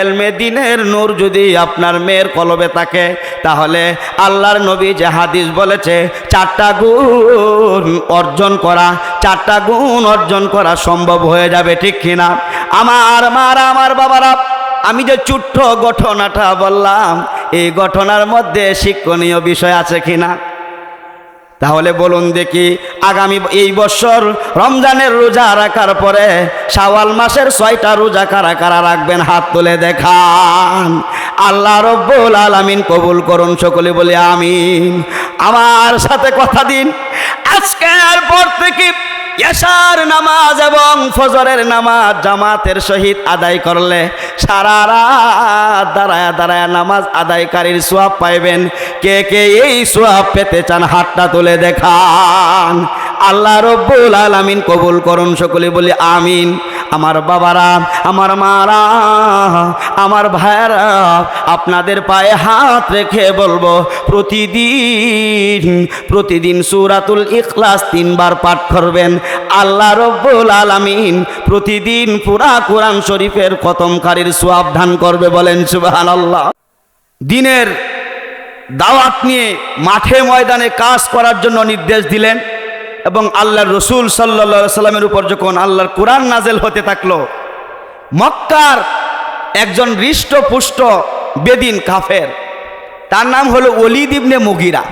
এলমে দিনের নূর যদি আপনার মেয়ের কলবে থাকে, তাহলে আল্লাহর নবী যে হাদিস বলেছে 4টা গুণ অর্জন করা, 4টা গুণ অর্জন করা সম্ভব হয়ে যাবে, ঠিক কিনা? আমার মারা, আমার বাবারা, আমি যে ছোট্ট ঘটনাটা বললাম, এই ঘটনার মধ্যে শিক্ষণীয় বিষয় আছে কিনা? তাহলে বলুন দেখি, আগামী এই বছর রমজানের রোজা রাখার পরে শাওয়াল মাসের 6টা রোজা কারা কারা রাখবেন? হাত তুলে দেখান। আল্লাহ রব্বুল আলামিন কবুল করুন, সকলে বলে আমিন। আমার সাথে কথা দিন, আজকের পর থেকে এশার নামাজ এবং ফজরের নামাজ জামাতের সহিত আদায় করলে সারা রাত দাঁড়ায়া দাঁড়ায়া নামাজ আদায়কারীর সওয়াব পাইবেন। কে কে এই সওয়াব পেতে চান হাতটা তুলে দেখান। আল্লাহ রব্বুল আলামিন কবুল করুন, সকলে বলি আমিন। আমার বাবারা, আমার মারা, আমার ভাইয়েরা, আপনাদের পায়ে হাত রেখে বলবো, প্রতিদিন সূরাতুল ইখলাস 3 বার পাঠ করবেন। আল্লাহ রব্বুল আলামিন প্রতিদিন পুরা কোরআন শরীফের খতমকারীর সওয়াব দান করবে, বলেন সুবহানাল্লাহ। দিনের দাওয়াত নিয়ে মাঠে ময়দানে কাজ করার জন্য নির্দেশ দিলেন, এবং আল্লাহর রসুল সাল্লাল্লাহু আলাইহি সাল্লামের উপর যখন আল্লাহর কোরআন নাজেল হতে থাকলো, মক্কার একজন হৃষ্টপুষ্ট বেদিন কাফের, তার নাম হলো ওলীদ ইবনে মুগীরা।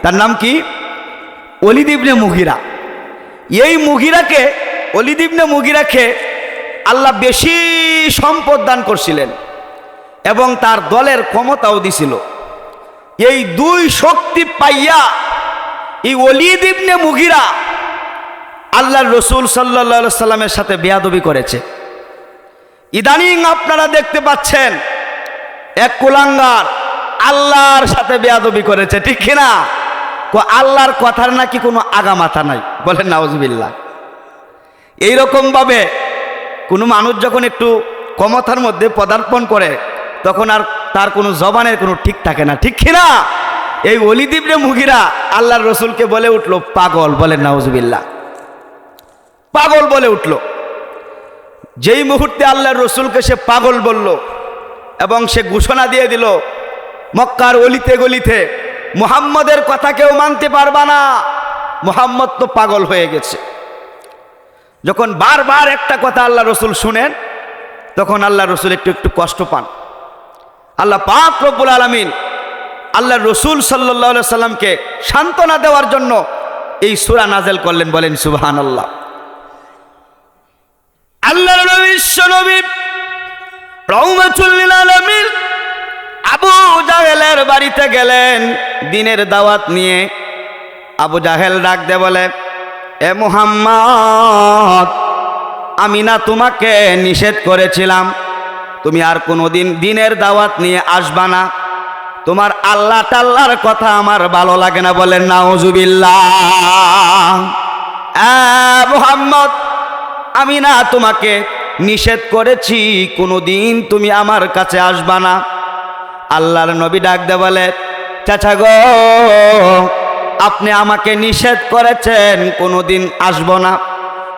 তার নাম কি? ওলীদ ইবনে মুগীরা। এই মুগীরাকে, ওলীদ ইবনে মুগীরাকে আল্লাহ বেশি সম্পদ দান করছিলেন এবং তার দলের ক্ষমতাও দিছিল। এই 2 শক্তি পাইয়া এই ওলীদ ইবনে মুগীরা আল্লাহর রসুল সাল্লাল্লাহু আলাইহি সাল্লামের সাথে বেয়াদবি করেছে। ইদানিং আপনারা দেখতে পাচ্ছেন এক কুলাঙ্গার আল্লাহর সাথে বেয়াদবি করেছে, ঠিক কিনা? আল্লাহর কথার নাকি কোনো আগামাথা নাই, বলেন নাউজুবিল্লাহ। এইরকম ভাবে কোনো মানুষ যখন একটু ক্ষমতার মধ্যে পদার্পণ করে, তখন আর তার কোনো জবানের কোনো ঠিক থাকে না, ঠিক কিনা? এই ওলীদ ইবনে মুগীরা আল্লাহর রসুলকে বলে উঠলো পাগল, বলেন নাউজুবিল্লাহ। পাগল বলে উঠলো। যেই মুহূর্তে আল্লাহর রসুলকে সে পাগল বলল এবং সে ঘোষণা দিয়ে দিল, মক্কার অলিতে গলিতে মুহাম্মদের কথা কেউ মানতে পারবা না, মুহাম্মদ তো পাগল হয়ে গেছে। যখন বারবার একটা কথা আল্লাহ রসুল শুনেন, তখন আল্লাহ রসুল একটু একটু কষ্ট পান। আল্লাহ পাক রব্বুল আলামিন আল্লাহর রসুল সাল্লাল্লাহু আলাইহি সাল্লামকে সান্ত্বনা দেওয়ার জন্য এই সূরা নাযিল করলেন, বলেন সুবহানাল্লাহ। আল্লাহর নবী রাহমাতুল লিল আলামিন আবু জাহেলের বাড়িতে গেলেন দিনের দাওয়াত নিয়ে। আবু জাহেল ডাক দে বলে, এ মুহাম্মদ, আমি না তোমাকে নিষেধ করেছিলাম তুমি আর কোনোদিন দিনের দাওয়াত নিয়ে আসবা না? তোমার আল্লাহ তাআলার কথা আমার ভালো লাগে না, বলেন নাউজুবিল্লাহ। মুহাম্মদ, আমি না তোমাকে নিষেধ করেছি কোনোদিন তুমি আমার কাছে আসবা না? আল্লাহর নবী ডাক দে বলে, চাচা গো, আপনি আমাকে নিষেধ করেছেন কোনোদিন আসবো না,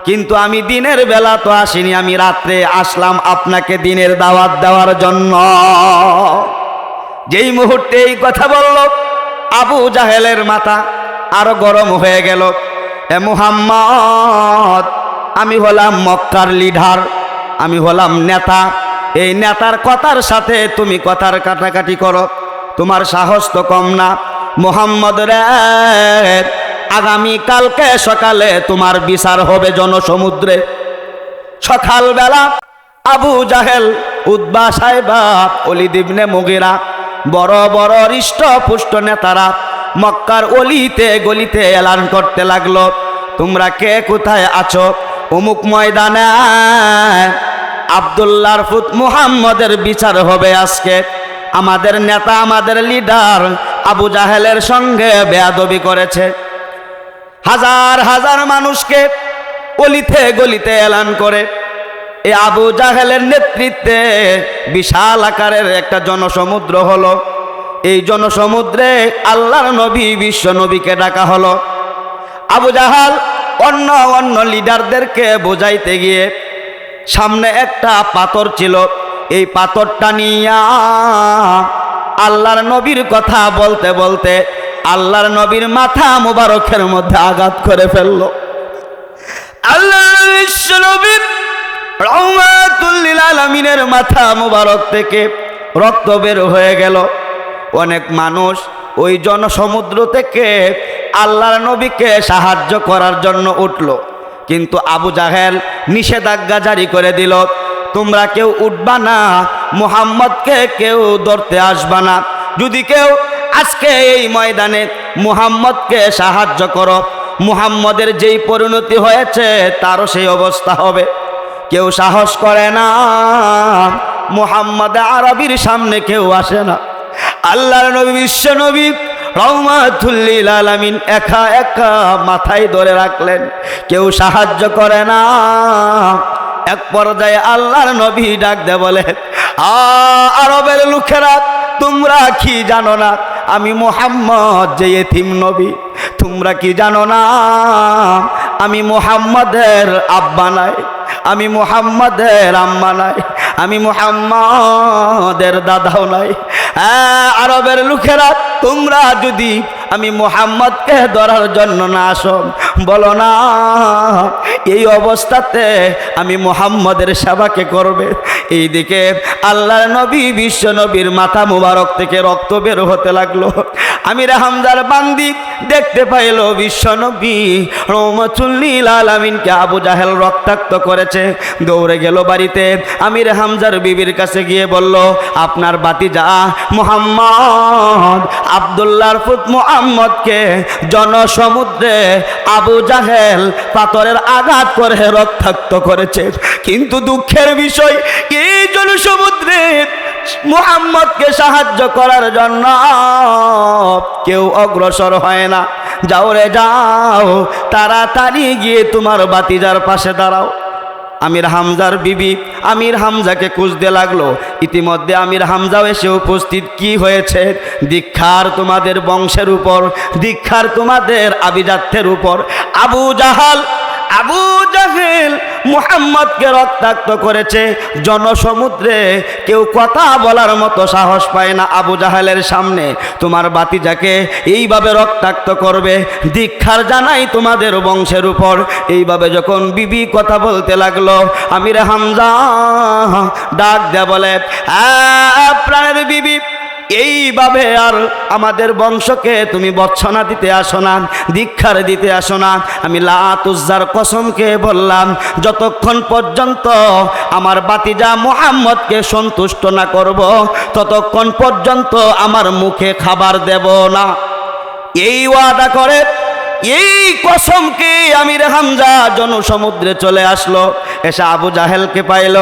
কিন্তু আমি দিনের বেলা তো আসিনি, আমি রাত্রে আসলাম আপনাকে দিনের দাওয়াত দেওয়ার জন্য। যেই মুহূর্তে এই কথা বলল, আবু জাহেলের মাথা আরো গরম হয়ে গেল। এ মুহাম্মদ, আমি হলাম মক্কার লিডার, আমি হলাম নেতা, এই নেতার কথার সাথে তুমি কথার কাটাকাটি করো, তোমার সাহস তো কম না। মুহাম্মদ রে, আগামী কালকে সকালে তোমার বিচার হবে জনসমুদ্রে। সকালবেলা আবু জাহেল, উতবা, সাইবা, ওলীদ ইবনে মুগীরা, বড় বড় হৃষ্টপুষ্ট নেতারা মক্কার অলিতে গলিতে এলান করতে লাগলো, তোমরা কে কোথায় আছো? অমুক ময়দানে আব্দুল্লাহর পুত মুহাম্মদের বিচার হবে আজকে। আমাদের নেতা, আমাদের লিডার আবু জাহেলের সঙ্গে বেয়াদবি করেছে। হাজার হাজার মানুষকে অলিতে গলিতে এলান করে এই আবু জাহেলের নেতৃত্বে বিশাল আকারের একটা জনসমুদ্র হলো। এই জনসমুদ্রে আল্লাহর নবী, বিশ্ব নবীকে ডাকা হলো। আবু জাহাল অন্য অন্য লিডারদেরকে বোঝাইতে গিয়ে সামনে একটা পাথর ছিল, এই পাথরটা নিয়া আল্লাহর নবীর কথা বলতে বলতে আল্লাহর নবীর মাথা মুবারকের মধ্যে আঘাত করে ফেললো। আল্লাহর বিশ্ব নবীর রাহমাতুল লিল আলামিনের মাথা মুবারক থেকে রক্ত বের হয়ে গেল। অনেক মানুষ ওই জনসমুদ্র থেকে আল্লাহর নবীকে সাহায্য করার জন্য উঠল, কিন্তু আবু জাহেল নিষেধাজ্ঞা জারি করে দিল, তোমরা কেউ উঠবা না, মুহাম্মদকে কেউ ধরতে আসবা না। যদি কেউ আজকে এই ময়দানে মুহাম্মদকে সাহায্য করো, মুহাম্মদের যেই পরিণতি হয়েছে তারও সেই অবস্থা হবে। কেউ সাহস করে না, মুহাম্মদ আরবির সামনে কেউ আসে না। আল্লাহর নবী, বিশ্ব নবী রাহমাতুল লিল আলামিন একা একা মাথায় ধরে রাখলেন, কেউ সাহায্য করে না। এক পর্যায়ে আল্লাহর নবী ডাক দে বলে, আরবের লোকেরা, তোমরা কি জানো না আমি মুহাম্মদ যে এতিম নবী? তোমরা কি জানো না আমি মুহাম্মদের আব্বা নাই, আমি মুহাম্মদের আম্মা নাই, আমি মুহাম্মদের দাদাও নাই? আরবের লোকেরা, তোমরা যদি আমি মুহাম্মদকে ধরার জন্য না আসো, বলো না এই অবস্থাতে আমি মুহাম্মদের সেবাকে করবে? এইদিকে আল্লাহর নবী, বিশ্ব নবীর মাথা মুবারক থেকে রক্ত বের হতে লাগলো। আমির হামজার বান্দি দেখতে পাইল বিশ্ব নবী রাহমাতুল লিল আলামিনকে আবু জাহেল রক্তাক্ত করেছে, দৌড়ে গেল বাড়িতে। আমির হামজার বিবির কাছে গিয়ে বলল, আপনার ভাতিজা মুহাম্মদ, আব্দুল্লাহর পুত মুহাম্মদকে জনসমুদ্রে আবু জাহেল পাথরের আঘাত করে রক্তাক্ত করেছে, কিন্তু দুঃখের বিষয় এই জনসমুদ্রে মুহাম্মদকে সাহায্য করার জন্য কেউ অগ্রসর হয় না। যাও রে যাও, তাড়াতাড়ি গিয়ে তোমার ভাতিজার পাশে দাঁড়াও। আমির হামজার বিবি আমির হামজাকে খুঁজতে লাগলো। ইতিমধ্যে আমির হামজাও এসে উপস্থিত। কি হয়েছে? দীক্ষার তোমাদের বংশের উপর, দীক্ষার তোমাদের আভিজাত্যের উপর আবু জাহেল মুহাম্মদকে রক্তাক্ত করেছে। জনসমুদ্রে কেউ কথা বলার মতো সাহস পায় না আবু জাহেলের সামনে। তোমার ভাতিজাকে এইভাবে রক্তাক্ত করবে, দীক্ষার জানাই তোমাদের বংশের উপর। এইভাবে যখন বিবি কথা বলতে লাগলো, আমির হামজা ডাক দেয়া বলে, প্রাণের বিবি, এইভাবে আর আমাদের বংশকে তুমি বর্ষনা দিতে আসো না, দীক্ষার দিতে আসো না। আমি লাত উজ্জার কসমকে বললাম, যতক্ষণ পর্যন্ত আমার ভাতিজা মুহাম্মদকে সন্তুষ্ট না করব, ততক্ষণ পর্যন্ত আমার মুখে খাবার দেব না। এই ওয়াদা করে, এই কসমকে আমির হামজা জনসমুদ্রে চলে আসলো, এসে আবু জাহেলকে পাইল।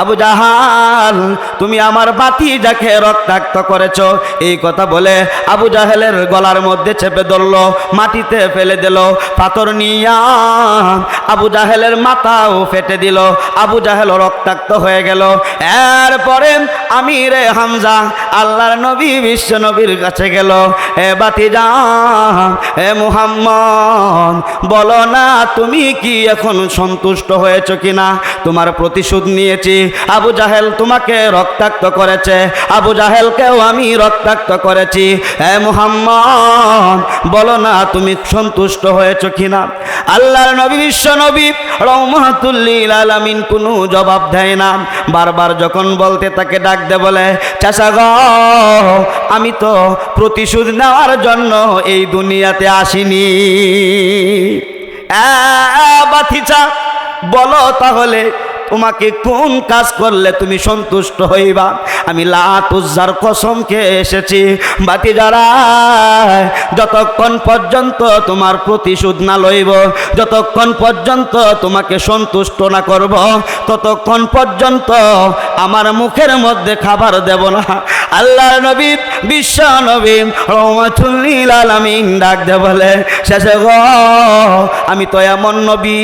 আবু জাহাল, তুমি আমার ভাতিজাকে রক্তাক্ত করেছ। এই কথা বলে আবু জাহেলের গলার মধ্যে চেপে ধরলো, মাটিতে ফেলে দিল। পাথর নিয়া আবু জাহেলের মাথাও ফেটে দিল। আবু জাহেল রক্তাক্ত হয়ে গেল। এরপরে আমিরে হামজা আল্লাহর নবী বিশ্ব নবীর কাছে গেল। এ ভাতিজা, এ মুহাম্মদ, বলো না তুমি কি এখন সন্তুষ্ট হয়েছ কিনা? তোমার প্রতিশোধ নিয়েছি। আবু জাহেল তোমাকে রক্তাক্ত করেছে, আবু জাহেলকেও আমি রক্তাক্ত করেছি। এ মুহাম্মদ, বলো না তুমি সন্তুষ্ট হয়েছ কিনা? আল্লাহর নবী বিশ্ব নবী রহমাতুল লিল আলামিন কোনো জবাব দেয় না। বারবার যখন বলতে তাকে ডাক দে, বলে চাচা গো, আমি তো প্রতিশোধ নেওয়ার জন্য এই দুনিয়াতে আসিনি। বাতিজা, বলো তাহলে তোমাকে কোন কাজ করলে তুমি সন্তুষ্ট হইবা? আমি লাত উজ্জার কসমকে এসেছি। ভাতিজারা, যতক্ষণ পর্যন্ত তোমার প্রতিশোধ না লইব, যতক্ষণ পর্যন্ত তোমাকে সন্তুষ্ট না করব, ততক্ষণ পর্যন্ত আমার মুখের মধ্যে খাবার দেব না। আল্লাহর নবী বিশ্ব নবী রহমাতুল লিল আলামিন ডাক দে বলে, শেষে গো, আমি তো এমন নবী,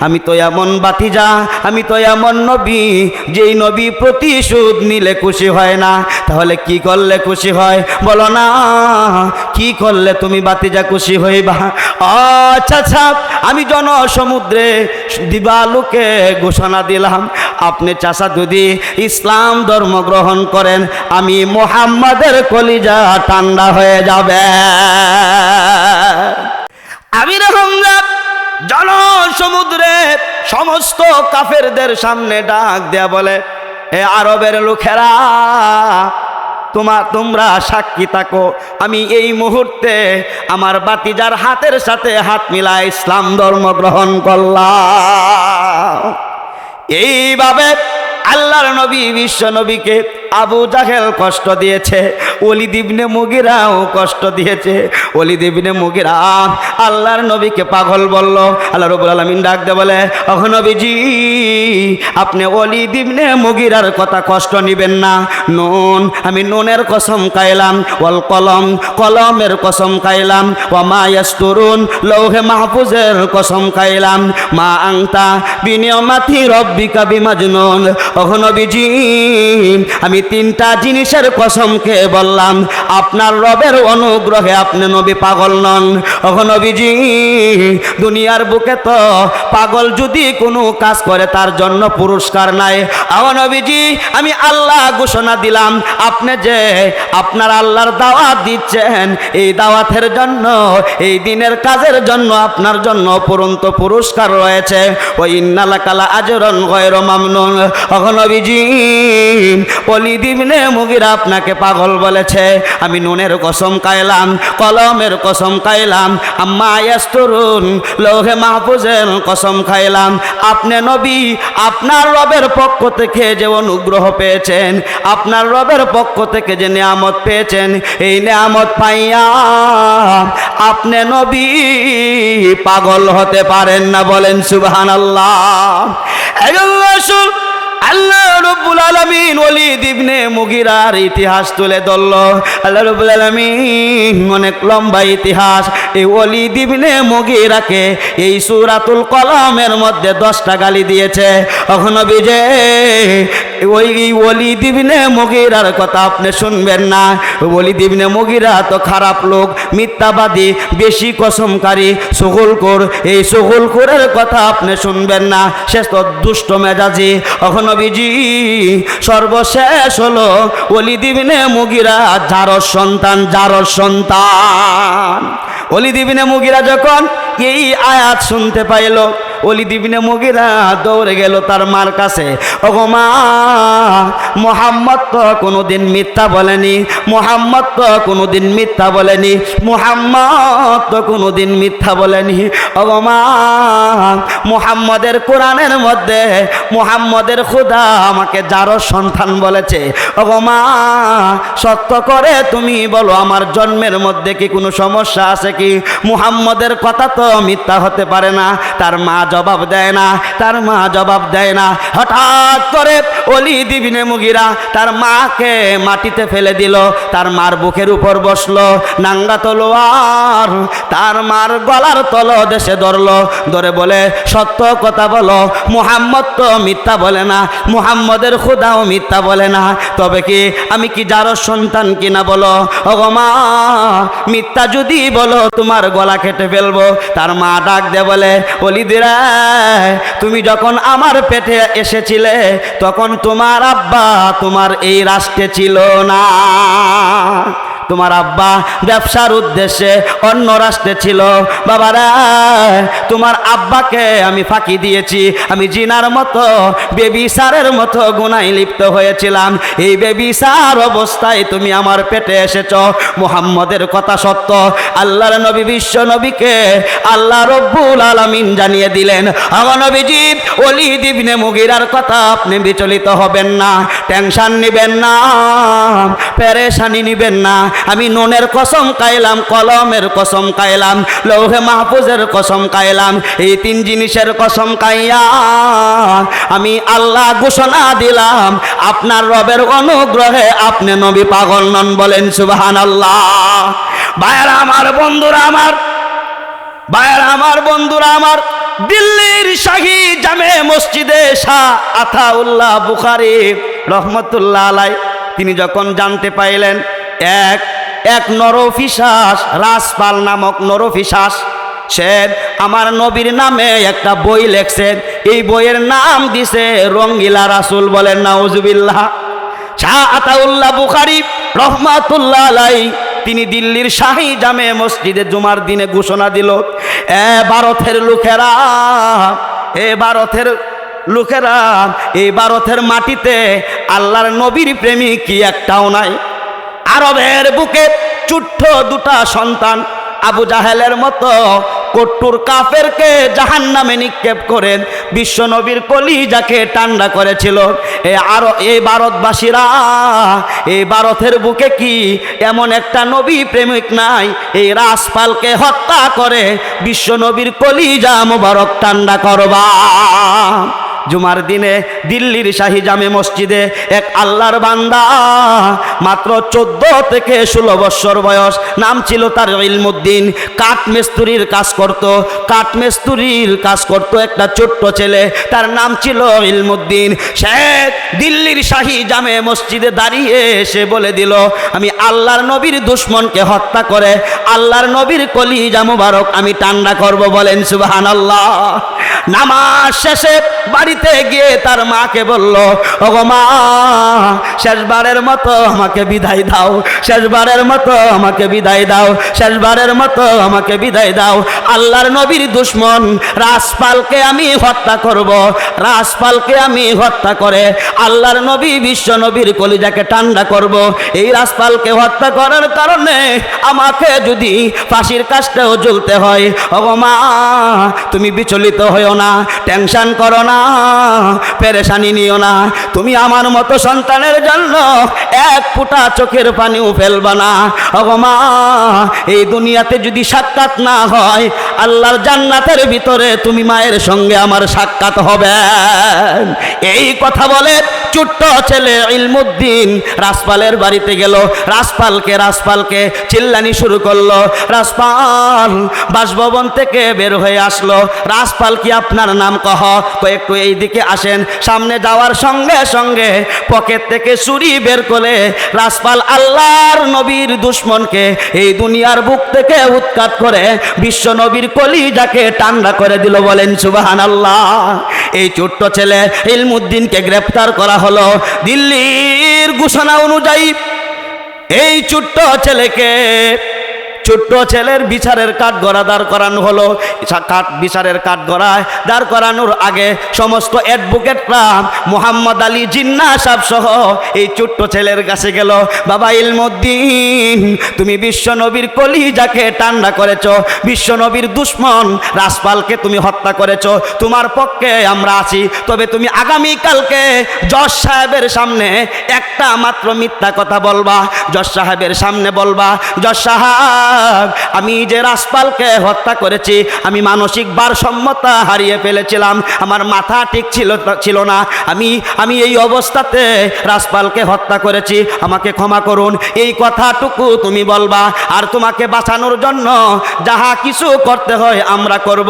আমি তো এমন ভাতিজা, আমি তো এমন নবী যেই নবী প্রতিশোধ নিলে খুশি হয় না। তাহলে কি করলে খুশি হয় বলো না? কি করলে তুমি ভাতিজা খুশি হইবা? আচ্ছা, আমি জনসমুদ্রে দিবালুকে ঘোষণা দিলাম, আপনি চাচা যদি ইসলাম ধর্ম গ্রহণ করেন, আমি মুহাম্মাদের কলিজা ঠান্ডা হয়ে যাবে। আমির হামজা জনসমুদ্রে সমস্ত কাফেরদের সামনে ডাক দেয়া বলে, এ আরবের লোকেরা, তোমরা সাক্ষী থাকো, আমি এই মুহূর্তে আমার ভাতিজার হাতের সাথে হাত মিলায় ইসলাম ধর্ম গ্রহণ করলাম। এইভাবে আল্লাহর নবী বিশ্ব নবীকে আবু জাহেল কষ্ট দিয়েছে, ওলীদ ইবনে মুগীরাও কষ্ট দিয়েছে। ওলীদ ইবনে মুগীরা আল্লাহর নবীকে পাগল বলল। আল্লাহ রাব্বুল আলামিন ডাক দে বলে, ওহ নবীজি, আপনি ওলীদ ইবনে মুগীরার কথা কষ্ট নিবেন না। নুন, আমি নুনের কসম খাইলাম, ওয়াল কলম, কলমের কসম খাইলাম, ওয়া মা ইয়াসতুরুন, লৌহে মাহফুজের কসম খাইলাম, মা আনতা বিনিয়ামাতি রব্বিকা বিমাজনুন। ওহ নবীজি, আমি তিনটা জিনিসের কসমকে বললাম, আপনার রবের অনুগ্রহে আপনি নবী পাগল নন। ওহ নবীজি, দুনিয়ার বুকে তো পাগল যদি কোনো কাজ করে তার জন্য পুরস্কার নাই। ওহ নবীজি, আমি আল্লাহ ঘোষণা দিলাম, আপনি যে আপনার আল্লাহর দাওয়াত দিচ্ছেন, এই দাওয়াতের জন্য, এই দিনের কাজের জন্য আপনার জন্য অফুরন্ত পুরস্কার রয়েছে। ও ইন্না লাকা লা আজরান গায়রা মামনুন। ওহ নবীজি, ওলীদ ইবনে মুগীরা আপনাকে পাগল বলেছে। আমি নুনের কসম খাইলাম, কলমের কসম খাইলাম, আম্মা ইয়াসতুরুন, লৌহে মাহফুজের কসম খাইলাম। আপনি নবী, আপনার রবের পক্ষ থেকে যে অনুগ্রহ পেয়েছেন, আপনার রবের পক্ষ থেকে যে নিয়ামত পেয়েছেন, এই নিয়ামত পাইয়া আপনি নবী পাগল হতে পারেন না। বলেন সুবহানাল্লাহ। আল্লাহ রাব্বুল আলামিন ওলীদ ইবনে মুগীরার ইতিহাস তুলে ধরল। আল্লাহ রাব্বুল আলামিন অনেক লম্বা ইতিহাস। এই ওলীদ ইবনে মুগীরাকে এই সূরাতুল কলমের মধ্যে 10টা গালি দিয়েছে। এখন নবীজি, ওই ওলীদ ইবনে মুগীরার কথা আপনি শুনবেন না। ওলীদ ইবনে মুগীরা তো খারাপ লোক, মিথ্যাবাদী, বেশি কসমকারী, সুগুলখোর। এই সুগুলখোরের কথা আপনি শুনবেন না, সে তো দুষ্ট মেজাজি। এখন নবীজি, সর্বশেষ হলো ওলীদ ইবনে মুগীরা জারজ সন্তান। ওলীদ ইবনে মুগীরা যখন এই আয়াত শুনতে পাইল, ওলীদ ইবনে মুগীরা দৌড়ে গেল তার মার কাছে। ওগো মা, মুহাম্মদ তো কোনোদিন মিথ্যা বলেনি, মুহাম্মদ তো কোনোদিন মিথ্যা বলেনি, মুহাম্মদ তো কোনোদিন মিথ্যা বলেনি। ওগো মা, মুহাম্মদের কোরআনের মধ্যে মুহাম্মদের খোদা আমাকে যারও সন্তান বলেছে। ওগো মা, সত্য করে তুমি বলো আমার জন্মের মধ্যে কি কোনো সমস্যা আছে কি? মুহাম্মদের কথা তো মিথ্যা হতে পারে না। তার মা জবাব দেয় না, তার মা জবাব দেয় না। হঠাৎ করে ওলীদ ইবনে মুগীরা তার মাকে মাটিতে ফেলে দিল, তার মার বুকের উপর বসলো, নাঙ্গা তলোয়ার তার মার গলার তলদেশে ধরলো, ধরে বলে সত্য কথা বলো, মুহাম্মদ তো মিথ্যা বলে না, মুহাম্মদের খোদাও মিথ্যা বলে না, তবে কি আমি কি যারও সন্তান কিনা বলো। ওগো মা, মিথ্যা যদি বলো তোমার গলা কেটে ফেলবো। তার মা ডাক দে বলে, ওলীদ রে, তুমি যখন আমার পেটে এসেছিলে তখন তোমার আব্বা তোমার এই রাষ্ট্রে ছিল না। তোমার আব্বা ব্যবসার উদ্দেশ্যে অন্য রাষ্ট্রে ছিল। বাবারা, তোমার আব্বাকে আমি ফাঁকি দিয়েছি, আমি জিনার মতো বেবিচারের মতো গুনায় লিপ্ত হয়েছিলাম। এই বেবিচার অবস্থায় তুমি আমার পেটে এসেছ। মুহাম্মদের কথা সত্য। আল্লাহর নবী বিশ্ব নবীকে আল্লাহ রব্বুল আলামিন জানিয়ে দিলেন, আমার নবীজি ওলীদ ইবনে মুগীরার কথা আপনি বিচলিত হবেন না, টেনশন নেবেন না, পেরেশানি নেবেন না। আমি নুনের কসম খাইলাম, কলমের কসম খাইলাম, লৌহে মাহফুজের কসম খাইলাম, এই তিন জিনিসের কসম খাইয়া আমি আল্লাহ ঘোষণা দিলাম, আপনার রবের অনুগ্রহে আপনি নবী পাগল নন। বলেন সুবহানাল্লাহ। ভাইয়েরা আমার, বন্ধুরা আমার, ভাইয়েরা আমার, বন্ধুরা আমার, দিল্লির শাহী জামে মসজিদে শাহ আতাউল্লাহ বুখারী রহমতুল্লাহ আলাই তিনি যখন জানতে পাইলেন এক নরপিশাচ, রাজপাল নামক নরপিশাচ, সে আমার নবীর নামে একটা বই লেখছেন, এই বইয়ের নাম দিছে রঙ্গিলা রাসূল। বলেন নাউজুবিল্লাহ। শাহ আতাউল্লাহ বুখারী রহমাতুল্লাহ আলাই তিনি দিল্লির শাহী জামে মসজিদে জুমার দিনে ঘোষণা দিল, ভারতের লোকেরা, ভারতের লোকেরা, এই ভারতের মাটিতে আল্লাহর নবীর প্রেমিক কি একটাও নাই। আরবের বুকে ছোট্ট দুটা সন্তান আবু জাহেলের মতো কট্টুর কাফেরকে জাহান্নামে নিক্ষেপ করেন বিশ্ব নবীর কলিজাকে ঠান্ডা করেছিল। এই ভারতবাসীরা, এই ভারতের বুকে কি এমন একটা নবী প্রেমিক নাই? এই রাজপালকে হত্যা করে বিশ্ব নবীর কলিজা মুবারক ঠান্ডা করবা। জুমার দিনে দিল্লির শাহী জামে মসজিদে এক আল্লাহর বান্দা, মাত্র 14 থেকে 16 বছর বয়স, নাম ছিল তার ইলমুদ্দিন, কাঠমিস্ত্রির কাজ করত, কাঠমিস্ত্রির কাজ করত একটা ছোট্ট ছেলে, তার নাম ছিল ইলমুদ্দিন। সে দিল্লির শাহী জামে মসজিদে দাঁড়িয়ে সে বলে দিল, আমি আল্লাহর নবীর দুশমনকে হত্যা করে আল্লাহর নবীর কলিজা মুবারক আমি ঠান্ডা করব। বলেন সুবহানাল্লাহ। নামাজ শেষে বাড়িতে গিয়ে তার মাকে বলল, ওগো মা, শেষবারের মতো আমাকে বিদায় দাও, শেষবারের মতো আমাকে বিদায় দাও, শেষবারের মতো আমাকে বিদায় দাও। আল্লাহর নবীর দুশমন রাজপালকে আমি হত্যা করব, রাজপালকে আমি হত্যা করে আল্লাহর নবী বিশ্ব নবীর কলিজাকে ঠান্ডা করব। এই রাজপালকে হত্যা করার কারণে আমাকে যদি ফাঁসির কাষ্ঠেও ঝুলতে হয়, ওগো মা, তুমি বিচলিত হইও না, টেনশন করো না, পেরেশানি নিও না। তুমি আমার মতো সন্তানের জন্য এক ফোঁটা চোখের পানিও ফেলবা না। ওগো মা, এই দুনিয়াতে যদি সাক্ষাৎ না হয়, আল্লাহর জান্নাতের ভিতরে তুমি মায়ের সঙ্গে আমার সাক্ষাৎ হবে। এই কথা বলে ছোট্ট ছেলে ইলমুদ্দিন রাজপালের বাড়িতে গেল, রাজপালকে চিল্লানি শুরু করলো। রাজপাল বাসভবন থেকে বের হয়ে আসলো। রাজপাল, কি আপনার নাম? কহ। একটু এই দিকে আসেন। সামনে যাওয়ার সঙ্গে সঙ্গে পকেট থেকে ছুরি বের করে রাজপাল আল্লাহর নবীর দুশমনকে এই দুনিয়ার বুক থেকে উৎখাত করে বিশ্ব নবীর কলিজাকে ঠান্ডা করে দিল। বলেন সুবহানাল্লাহ। এই ছোট্ট ছেলে ইলমুদ্দিনকে গ্রেফতার করা হলো। দিল্লির ঘোষণা অনুযায়ী এই ছোট্ট ছোট্ট ছেলের বিচারের কাঠগড়া দাঁড় করানো হলো। বিচারের কাঠগড়ায় দাঁড় করানোর আগে সমস্ত অ্যাডভোকেটরা মোহাম্মদ আলী জিন্নাহ সাহেব সহ এই ছোট্ট ছেলের কাছে গেল। বাবা ইলমুদ্দিন, তুমি বিশ্বনবীর কলিজাকে ঠান্ডা করেছো, বিশ্বনবীর দুশ্মন রাসপালকে তুমি হত্যা করেছো, তোমার পক্ষে আমরা আছি। তবে তুমি আগামীকালকে জজ সাহেবের সামনে একটা মাত্র মিথ্যা কথা বলবা। জজ সাহেবের সামনে বলবা, জজ সাহেব, আমি যে রাসপালকে হত্যা করেছি, আমি মানসিক ভারসাম্যতা হারিয়ে ফেলেছিলাম, আমার মাথা ঠিক ছিল না, আমি এই অবস্থাতে রাসপালকে হত্যা করেছি, আমাকে ক্ষমা করুন। এই কথাটুকু তুমি বলবা, আর তোমাকে বাঁচানোর জন্য যাহা কিছু করতে হয় আমরা করব।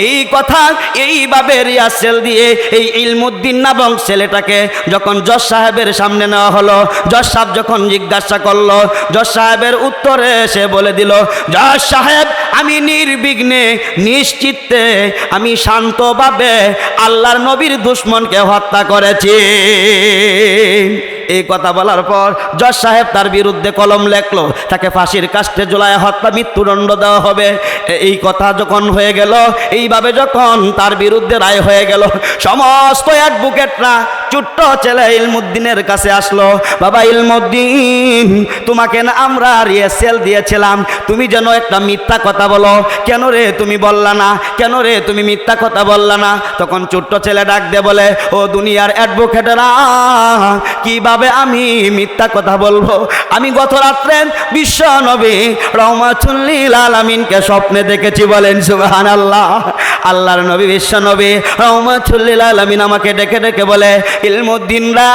এই কথা এইভাবে রিহার্সেল দিয়ে এই ইলমুদ্দিন নামক ছেলেটাকে যখন জজ সাহেবের সামনে নেওয়া হলো, জজ সাহেব যখন জিজ্ঞাসা করলো, জজ সাহেবের উত্তরে সে বলে দিল, জজ সাহেব, আমি নির্বিঘ্নে নিশ্চিন্তে আমি শান্তভাবে আল্লাহর নবীর দুশমনকে হত্যা করেছি। এই কথা বলার পর জজ সাহেব তার বিরুদ্ধে কলম লেখলো, তাকে ফাঁসির কাস্টে ঝুলায় হত্যা মৃত্যুদণ্ড দেওয়া হবে। এই কথা যখন হয়ে গেল, এইভাবে যখন তার বিরুদ্ধে রায় হয়ে গেল, সমস্ত অ্যাডভোকেটরা ছোট্ট ছেলে ইলমুদ্দিনের কাছে আসলো। বাবা ইলমুদ্দিন, তোমাকে না আমরা রিহার্সেল দিয়েছিলাম, তুমি যেন একটা মিথ্যা কথা বলো, কেন রে তুমি বললা না, কেন রে তুমি মিথ্যা কথা বললা না? তখন ছোট্ট ছেলে ডাক দিয়ে বলে, ও দুনিয়ার অ্যাডভোকেটরা, কিভাবে আমি মিথ্যা কথা বলবো? আমি গত রাত্রে বিশ্ব নবী রহমাতুল লিল আলামিনকে স্বপ্নে দেখেছি। বলেন সুবহানাল্লাহ। আল্লাহর নবী বিশ্ব নবী রহমাতুল লিল আলামিন আমাকে ডেকে ডেকে বলে, ইলমুদ্দিন রা,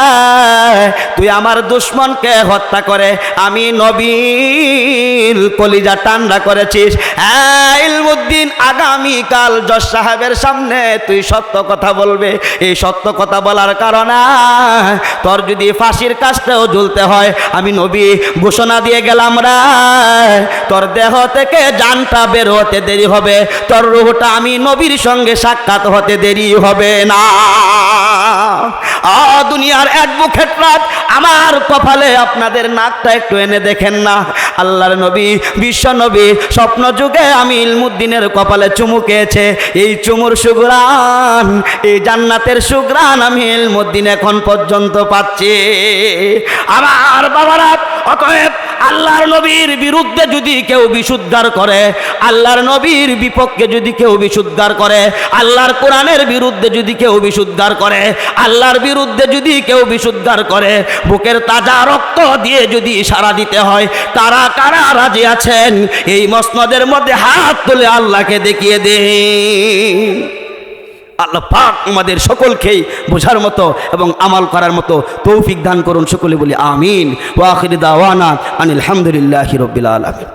তুই আমার দুশমনকে হত্যা করে আমি নবীর কলিজা ঠান্ডা করেছিস। হ্যাঁ ইলমুদ্দিন, আগামীকাল জজ সাহেবের সামনে তুই সত্য কথা বলবে। এই সত্য কথা বলার কারণে তোর যদি ফাঁসির কাস্টেও ঝুলতে হয়, আমি নবী ঘোষণা দিয়ে গেলাম রে, তোর দেহ থেকে জানটা বের হতে দেরি হবে, তোর রূহটা আমি নবীর সঙ্গে সাক্ষাৎ হতে দেরি হবে না। দুনিয়ার অ্যাডভোকেটরা, আমার কপালে আপনাদের নাকটা একটু এনে দেখেন না। আল্লাহর নবী বিশ্ব নবী স্বপ্ন যুগে আমি ইলমুদ্দিনের কপালে চুমু খেয়েছে। এই চুমুর সুঘ্রাণ, এই জান্নাতের সুঘ্রাণ আমি ইলমুদ্দিন এখন পর্যন্ত পাচ্ছি। আমার বাবারা, অতএব আল্লাহর নবীর বিরুদ্ধে যদি কেউ বিশুদ্ধার করে, আল্লাহর নবীর বিপক্ষে যদি কেউ বিশুদ্ধার করে, আল্লাহর কোরআনের বিরুদ্ধে যদি কেউ বিশুদ্ধার করে, আল্লাহর বিরুদ্ধে যদি কেউ বিশুদ্ধার করে, বুকের তাজা রক্ত দিয়ে যদি সাড়া দিতে হয়, কারা কারা রাজি আছেন এই মসনদের মধ্যে হাত তুলে আল্লাহকে দেখিয়ে দেন। আল্লাহ পাক আমাদের সকলকেই বোঝার মতো এবং আমল করার মতো তৌফিক দান করুন। সকলে বলি আমিন। ওয়া আখিরু দাওয়ানা আনিল হামদুলিল্লাহি রাব্বিল আলামিন।